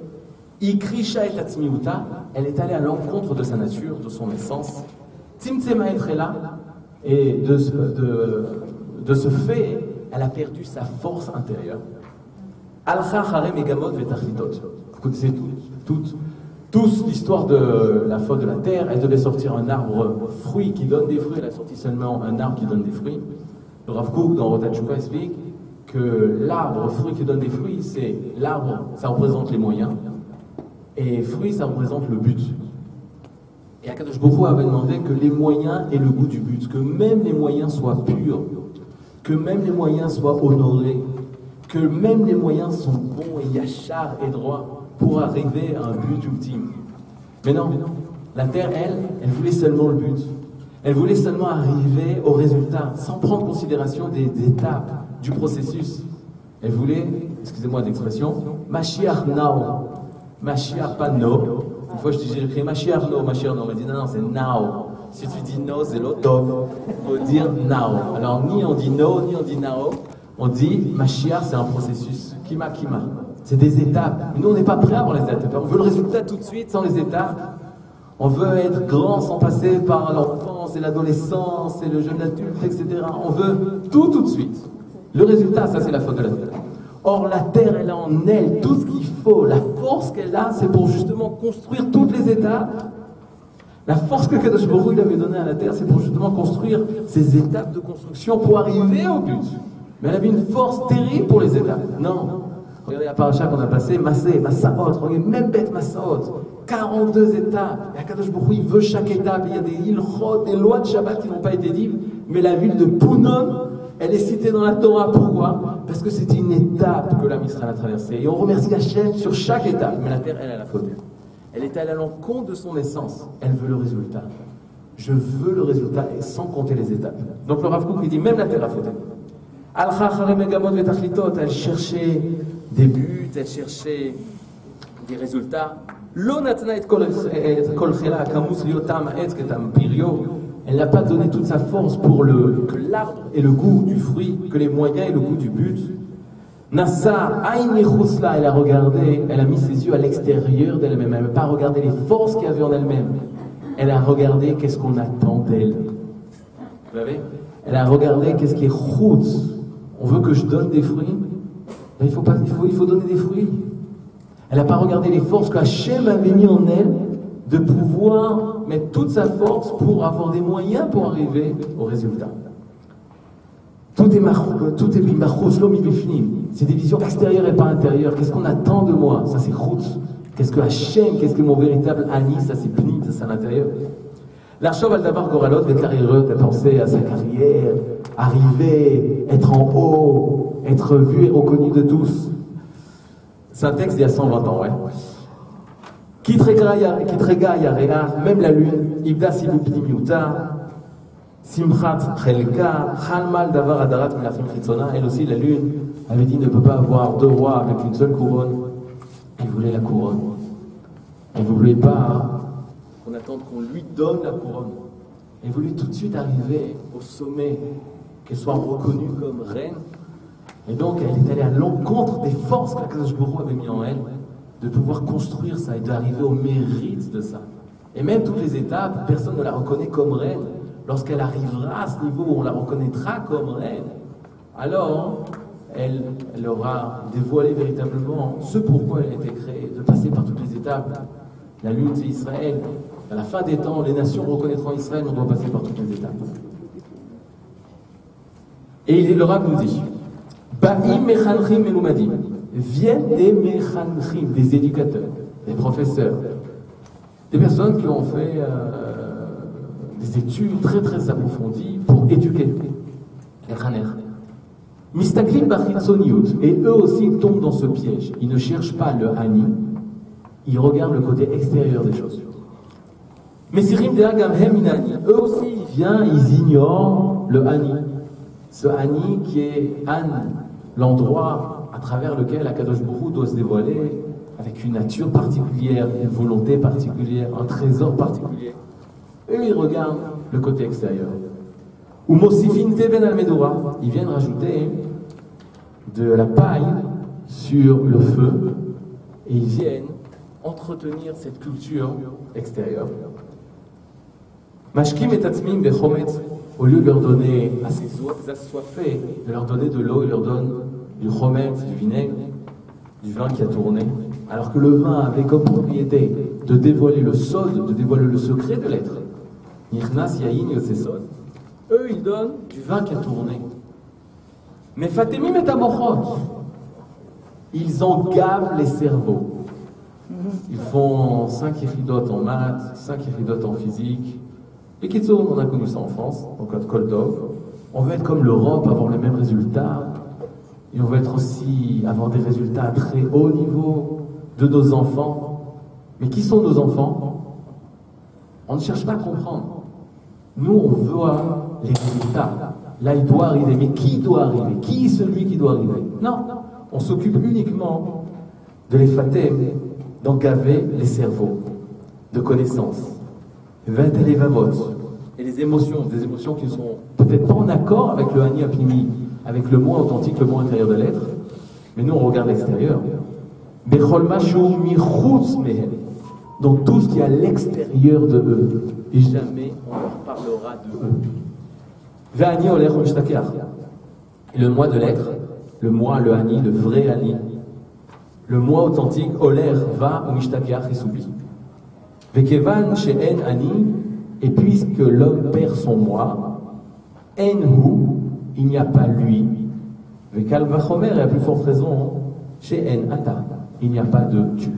Ikrisha et Tatsmiuta, elle est allée à l'encontre de sa nature, de son essence. Tzimtzema etrela, et de ce fait, elle a perdu sa force intérieure. Alcha Harem Megamot Vetachlitot. Vous connaissez tous l'histoire de la faute de la terre. Elle devait sortir un arbre fruit qui donne des fruits. Elle a sorti seulement un arbre qui donne des fruits. Le Rav Kook, dans Rotat Shuvah, explique que l'arbre fruit qui donne des fruits, c'est l'arbre, ça représente les moyens, et fruit, ça représente le but. Et Akadosh Baruch Hu avait demandé que les moyens aient le goût du but, que même les moyens soient purs, que même les moyens soient honorés, que même les moyens sont bons et yachar et droits pour arriver à un but ultime. Mais non, la terre, elle voulait seulement le but. Elle voulait seulement arriver au résultat, sans prendre en considération des étapes du processus. Elle voulait, excusez-moi d'expression, Mashiach now. Mashiach pas no. Une fois j'ai écrit Mashiach no, Mashiach no. On m'a dit non, c'est now. Si tu dis no, c'est l'autom. Il faut dire now. Alors ni on dit no, ni on dit now. On dit Mashiach, c'est un processus. Kima. C'est des étapes. Nous, on n'est pas prêts avant les étapes. On veut le résultat tout de suite sans les étapes. On veut être grand sans passer par l'enfance et l'adolescence et le jeune adulte, etc. On veut tout de suite. Le résultat, ça c'est la faute de la terre. Or, la terre, elle a en elle tout ce qu'il faut. La force qu'elle a, c'est pour justement construire toutes les étapes. La force que Kadosh Baruch Hu avait donnée à la terre, c'est pour justement construire ces étapes de construction pour arriver au but. Mais elle avait une force terrible pour les étapes. Non. Regardez la paracha qu'on a passée, Massé, Massaot, regardez, même bête Massaot, 42 étapes. Et Akadosh Baruch Hu, il veut chaque étape. Il y a des ilchot, des lois de Shabbat qui n'ont pas été dites, mais la ville de Punom, elle est citée dans la Torah. Pourquoi? Parce que c'était une étape que l'âme Israël a traversée. Et on remercie Hachem sur chaque étape. Mais la terre, elle a la faute. Elle est allée à l'encontre de son essence. Elle veut le résultat. Je veux le résultat, et sans compter les étapes. Donc le Rav Kook, il dit, même la terre a fauté. Elle cherchait des buts, elle cherchait des résultats. Elle n'a pas donné toute sa force pour que l'arbre ait le goût du fruit, que les moyens aient le goût du but. Nassa, elle a regardé, elle a mis ses yeux à l'extérieur d'elle-même. Elle n'a pas regardé les forces qu'il y avait en elle-même. Elle a regardé qu'est-ce qu'on attend d'elle. Vous savez? Elle a regardé qu'est-ce qui est route. On veut que je donne des fruits. Il faut donner des fruits. Elle n'a pas regardé les forces que Hachem avait mis en elle de pouvoir mettre toute sa force pour avoir des moyens pour arriver au résultat. Tout est bimachos, l'homme il est fini. C'est des visions extérieures et pas intérieures. Qu'est-ce qu'on attend de moi? Ça c'est route. Qu'est-ce que Hachem, qu'est-ce que mon véritable Ani? Ça c'est pni, ça c'est à l'intérieur. L'archov al davar goralot, des carriéreux, de penser à sa carrière, arriver, être en haut, être vu et reconnu de tous. C'est un texte d'il y a 120 ans, ouais. Kitrega yareah, même la lune, ibda silupni miuta, simchat chelka, chalmal davar adarat melachim chitzona. Elle aussi, la lune, avait dit ne peut pas avoir deux rois avec une seule couronne. Elle voulait la couronne. Elle ne voulait pas qu'on attende qu'on lui donne la couronne. Elle voulait tout de suite arriver au sommet, qu'elle soit reconnue comme reine. Et donc, elle est allée à l'encontre des forces qu'Akadosh Baruch Hu avait mis en elle, de pouvoir construire ça et d'arriver au mérite de ça. Et même toutes les étapes, personne ne la reconnaît comme reine. Lorsqu'elle arrivera à ce niveau où on la reconnaîtra comme reine, alors elle aura dévoilé véritablement ce pourquoi elle a été créée, de passer par toutes les étapes. La lutte, c'est Israël. À la fin des temps, les nations reconnaîtront Israël, on doit passer par toutes les étapes. Et le Rav nous dit, Ba'im mechanchim melumadim, viennent des mechanchim, des éducateurs, des professeurs, des personnes qui ont fait des études très très approfondies pour éduquer les chaner. Mistaklim bachitzoniut, et eux aussi tombent dans ce piège. Ils ne cherchent pas le hani, ils regardent le côté extérieur des choses. Mesirim de'agam hem inani, eux aussi ils viennent, ils ignorent le hani. Ce hani qui est Han, l'endroit à travers lequel Akadosh Baruch Hu doit se dévoiler avec une nature particulière, une volonté particulière, un trésor particulier. Eux, ils regardent le côté extérieur. Ou Mosifin Teven al Medora, ils viennent rajouter de la paille sur le feu et ils viennent entretenir cette culture extérieure. Mashkim et Tatzmim Bechometz, au lieu de leur donner à ces assoiffés, de leur donner de l'eau, ils leur donnent du chometz, du vinaigre, du vin qui a tourné, alors que le vin avait comme propriété de dévoiler le sod, de dévoiler le secret de l'être. Nichnas Yahin Yotsesod. Eux, ils donnent du vin qui a tourné. Mais Fatemim et Amochot, ils en gavent les cerveaux. Ils font 5 yéchidotes en maths, 5 yéchidotes en physique. Et Kitsoum, on a connu ça en France, au code Koldov. On veut être comme l'Europe, avoir les mêmes résultats. Et on veut être aussi, avoir des résultats à très haut niveau de nos enfants. Mais qui sont nos enfants? On ne cherche pas à comprendre. Nous, on veut les résultats. Là, il doit arriver. Mais qui doit arriver? Qui est celui qui doit arriver? Non, on s'occupe uniquement de les fatem, d'engaver les cerveaux, de connaissances. Et les émotions, des émotions qui ne sont peut-être pas en accord avec le Hani Apnimi, avec le moi authentique, le moi intérieur de l'être, mais nous on regarde l'extérieur. Donc tout ce qui est à l'extérieur de eux, et jamais on leur parlera de eux. Et le moi de l'être, le moi, le Hani, le vrai Hani, le moi authentique, Oler va ou Mishtakeach et s'oublie. Vekevan she'en Ani, et puisque l'homme perd son moi, enhu, il n'y a pas lui. Vekal vachomer, et à plus forte raison, she'en ata, il n'y a pas de tu.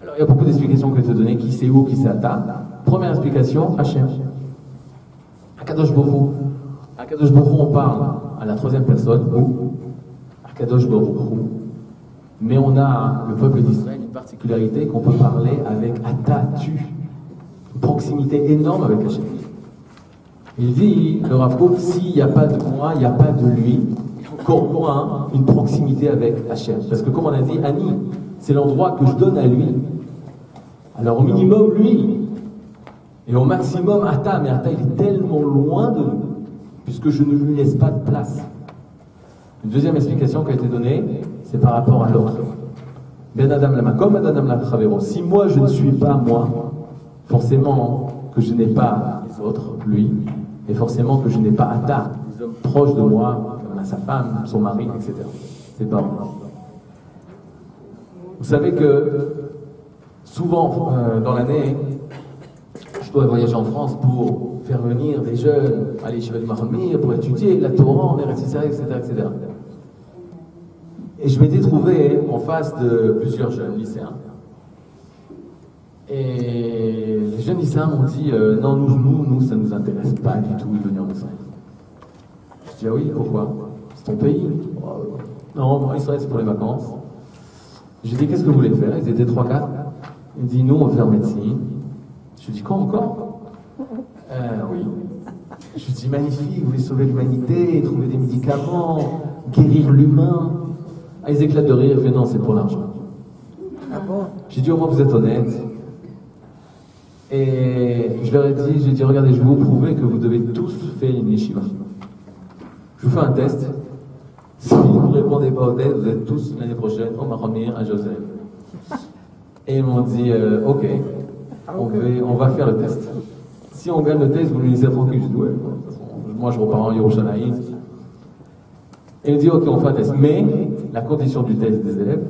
Alors il y a beaucoup d'explications que je vais te donner, qui c'est où, qui c'est ata. Première explication, Hachem. Akadosh Borou. Akadosh Borou, on parle à la troisième personne, ou Akadosh Borou. Mais on a, le peuple d'Israël, une particularité qu'on peut parler avec Ata-Tu, une proximité énorme avec Hachem. Il dit, le Rav Kook, s'il n'y a pas de moi, il n'y a pas de lui, encore moins une proximité avec Hachem. Parce que comme on a dit, Ani, c'est l'endroit que je donne à lui. Alors au minimum, lui, et au maximum, Ata, mais Ata, il est tellement loin de nous, puisque je ne lui laisse pas de place. Une deuxième explication qui a été donnée, c'est par rapport à l'autre. Ben Adam Lama, comme Ben Adam Lama. Si moi je ne suis pas moi, forcément que je n'ai pas les autres, lui, et forcément que je n'ai pas Ata, les hommes proches de moi, sa femme, son mari, etc. C'est pas moi. Vous savez que souvent dans l'année, je dois voyager en France pour faire venir des jeunes à l'Yeshiva du Mahamir, pour étudier la Torah en Eretz Yisraël, etc., etc. Et je m'étais trouvé en face de plusieurs jeunes lycéens. Et les jeunes lycéens m'ont dit non, nous, ça ne nous intéresse pas du tout de venir en Israël. Je dis ah oui, pourquoi? C'est ton pays? Non, moi, Israël, c'est pour les vacances. J'ai dit qu'est-ce que vous voulez faire? Ils étaient 3-4. Ils m'ont dit nous, on veut faire médecine. Je dis quoi encore? Oui. Je dis magnifique, vous voulez sauver l'humanité, trouver des médicaments, guérir l'humain. Ah, ils éclatent de rire, ils font non, c'est pour l'argent.
Ah bon?
J'ai dit au moins vous êtes honnête. Et je leur ai dit, j'ai dit regardez, je vais vous prouver que vous devez tous faire une yeshiva. Je vous fais un test. Si vous ne répondez pas au test, vous êtes tous l'année prochaine au Mahamir à Joseph. Et ils m'ont dit ok, on va faire le test. Si on gagne le test, vous nous laissez tranquille. Je dis ouais, moi je repars en Yerushalayim. Et il dit ok, on fait un test. Mais la condition du test des élèves,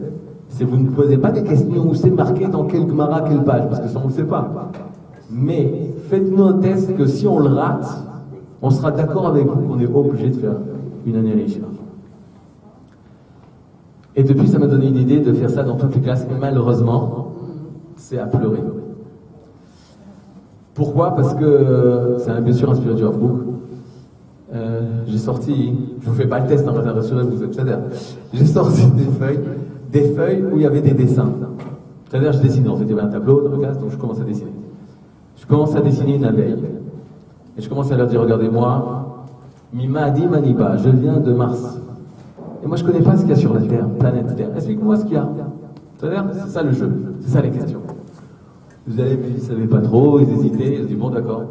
c'est que vous ne posez pas des questions où c'est marqué dans quelle Gemara, quelle page, parce que ça on ne le sait pas. Mais faites-nous un test que si on le rate, on sera d'accord avec vous qu'on est obligé de faire une année à l'Yeshiva. Et depuis, ça m'a donné une idée de faire ça dans toutes les classes. Et malheureusement, c'est à pleurer. Pourquoi? Parce que c'est bien sûr inspiré du Rav Kook. J'ai sorti, je vous fais pas le test, rassurez-vous, c'est-à-dire, j'ai sorti des feuilles où il y avait des dessins. C'est-à-dire, je dessinais, en fait, il y avait un tableau dans le cas, donc je commence à dessiner. Je commence à dessiner une abeille. Et je commence à leur dire, regardez-moi, Mima Adi Maniba, je viens de Mars. Et moi, je connais pas ce qu'il y a sur la Terre, planète Terre. Explique-moi ce qu'il y a. C'est-à-dire, c'est ça le jeu, c'est ça les questions. Vous allez, ils ne savaient pas trop, ils hésitaient, je dis bon, d'accord.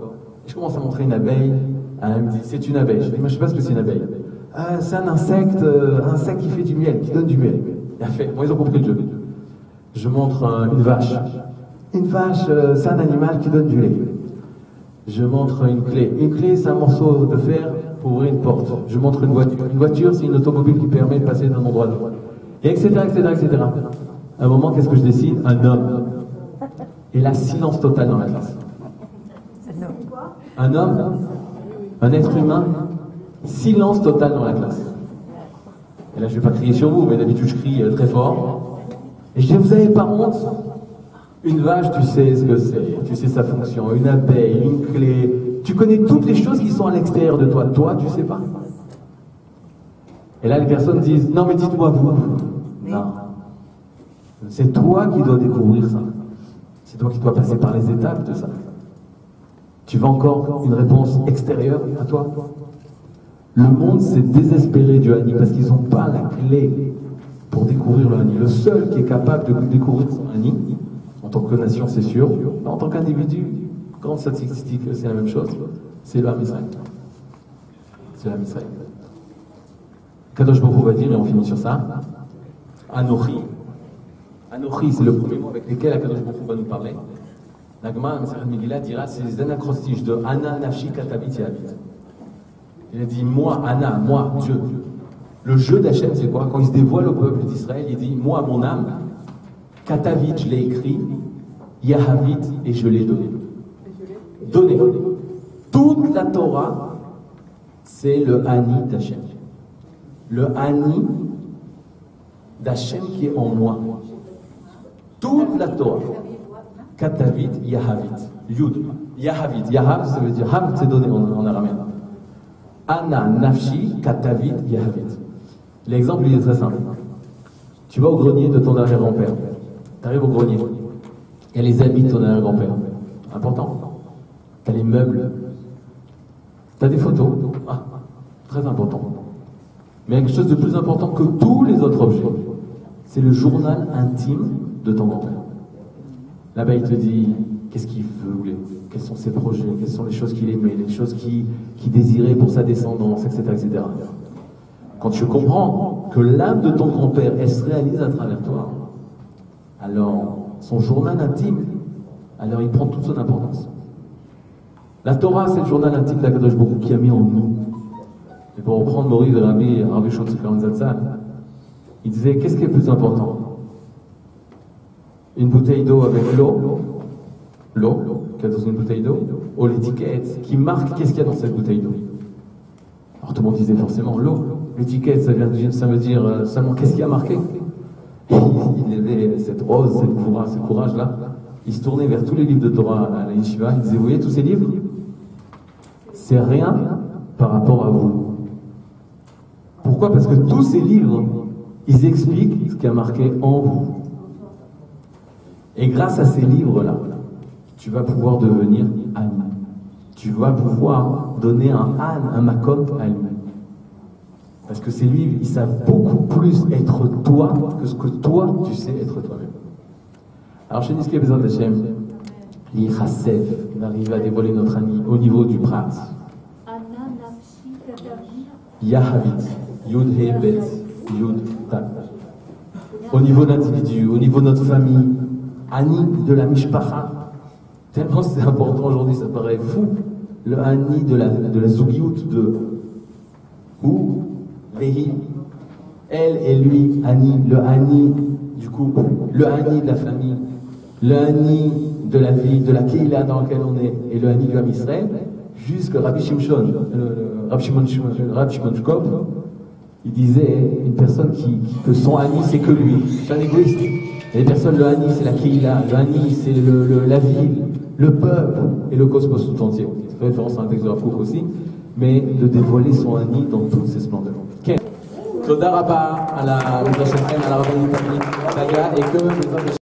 Et je commence à montrer une abeille Elle me dit, c'est une abeille. Je dis, moi, je sais pas ce que c'est une abeille. C'est un insecte qui fait du miel, qui donne du miel. Il a fait, bon, ils ont compris le jeu. Je montre une vache. Une vache, c'est un animal qui donne du lait. Je montre une clé. Une clé, c'est un morceau de fer pour ouvrir une porte. Je montre une voiture. Une voiture, c'est une automobile qui permet de passer d'un endroit à l'autre. Et etc., etc., etc. À un moment, qu'est-ce que je dessine? Un homme. Et là, silence total dans la classe. Un homme, un être humain, silence total dans la classe. Et là, je ne vais pas crier sur vous, mais d'habitude, je crie très fort. Et je dis, vous n'avez pas honte? Une vache, tu sais ce que c'est, tu sais sa fonction. Une abeille, une clé. Tu connais toutes les choses qui sont à l'extérieur de toi. Toi, tu sais pas. Et là, les personnes disent, non, mais dites-moi vous. Non. C'est toi qui dois découvrir ça. C'est toi qui dois passer par les étapes de ça. Tu veux encore une réponse extérieure à toi? Le monde s'est désespéré du Hani parce qu'ils n'ont pas la clé pour découvrir le Hani. Le seul qui est capable de découvrir son Hani, en tant que nation, c'est sûr, mais en tant qu'individu, grande statistique, c'est la même chose, c'est le Ham Israël. C'est le Ham Israël. Kadosh Baruch Hu va dire, et on finit sur ça, Anochi. Anochi, c'est le premier mot avec lequel Kadosh Baruch Hu va nous parler. La Gemara, Masechet Megillah, dira, c'est les anacrostiches de Ana, Nafshi, Katavit, Yahavit. Il a dit, moi, Ana, moi, Dieu. Le jeu d'Hachem, c'est quoi? Quand il se dévoile au peuple d'Israël, il dit, moi, mon âme, Katavit, je l'ai écrit, Yahavit, et je l'ai donné. Donné. Toute la Torah, c'est le Hani d'Hachem. Le Hani d'Hachem qui est en moi. Toute la Torah. Katavit, Yahavit. Yud. Yahavit. Yahav, ça veut dire, Hav, c'est donné en araméen. Ana, Nafshi, Katavit, Yahavit. L'exemple, il est très simple. Tu vas au grenier de ton arrière-grand-père. Tu arrives au grenier. Il y a les habits de ton arrière-grand-père. Important. Tu as les meubles. Tu as des photos. Ah, très important. Mais il y a quelque chose de plus important que tous les autres objets. C'est le journal intime de ton grand-père. Là-bas, il te dit qu'est-ce qu'il veut, quels sont ses projets, quelles sont les choses qu'il aimait, les choses qu'il désirait pour sa descendance, etc., etc. Quand tu comprends que l'âme de ton grand-père, elle se réalise à travers toi, alors son journal intime, alors il prend toute son importance. La Torah, c'est le journal intime d'Akadosh Baruch Hu qui a mis en nous. Et pour reprendre Maurice de Rabbi Shlomo Zatzal, il disait qu'est-ce qui est plus important? Une bouteille d'eau avec l'eau qu'il y a dans une bouteille d'eau, ou l'étiquette qui marque qu'est-ce qu'il y a dans cette bouteille d'eau. Alors tout le monde disait forcément l'eau. L'étiquette, ça veut dire seulement qu'est-ce qu'il y a marqué. Il avait cette rose, ce courage-là. Il se tournait vers tous les livres de Torah à la Yeshiva. Il disait, vous voyez tous ces livres? C'est rien par rapport à vous. Pourquoi? Parce que tous ces livres, ils expliquent ce qui a marqué en vous. Et grâce à ces livres-là, tu vas pouvoir devenir Hani. Tu vas pouvoir donner un Han, un Makom à lui. Parce que ces livres, ils savent beaucoup plus être toi que ce que toi, tu sais être toi-même. Alors, chez Niske Bezat Hashem, l'Ichasef va arriver à dévoiler notre Hani au niveau du Prat. Yahavit, Yud He Bet, Yud Tak. Au niveau d'individu, au niveau de notre famille, Hani de la Mishpacha. Tellement c'est important aujourd'hui, ça paraît fou. Le Hani de la Zugiout de ou Vehi, elle et lui, Hani, le Hani du couple, le Hani de la famille, le Hani de la vie, de la Keila dans laquelle on est, et le Hani du Ham Israël, jusqu'à Rabbi Shimshon, Rabbi Shimon Shkop, il disait une personne que son Hani c'est que lui, c'est un égoïste. Et les personnes, le Hani c'est la Keila, le Hani c'est la ville, le peuple et le cosmos tout entier. Ça fait référence à un texte de Rav Kook aussi, mais de dévoiler son Hani dans toutes ses splendeurs. Toda Rabba à la Rabbinite Saga et que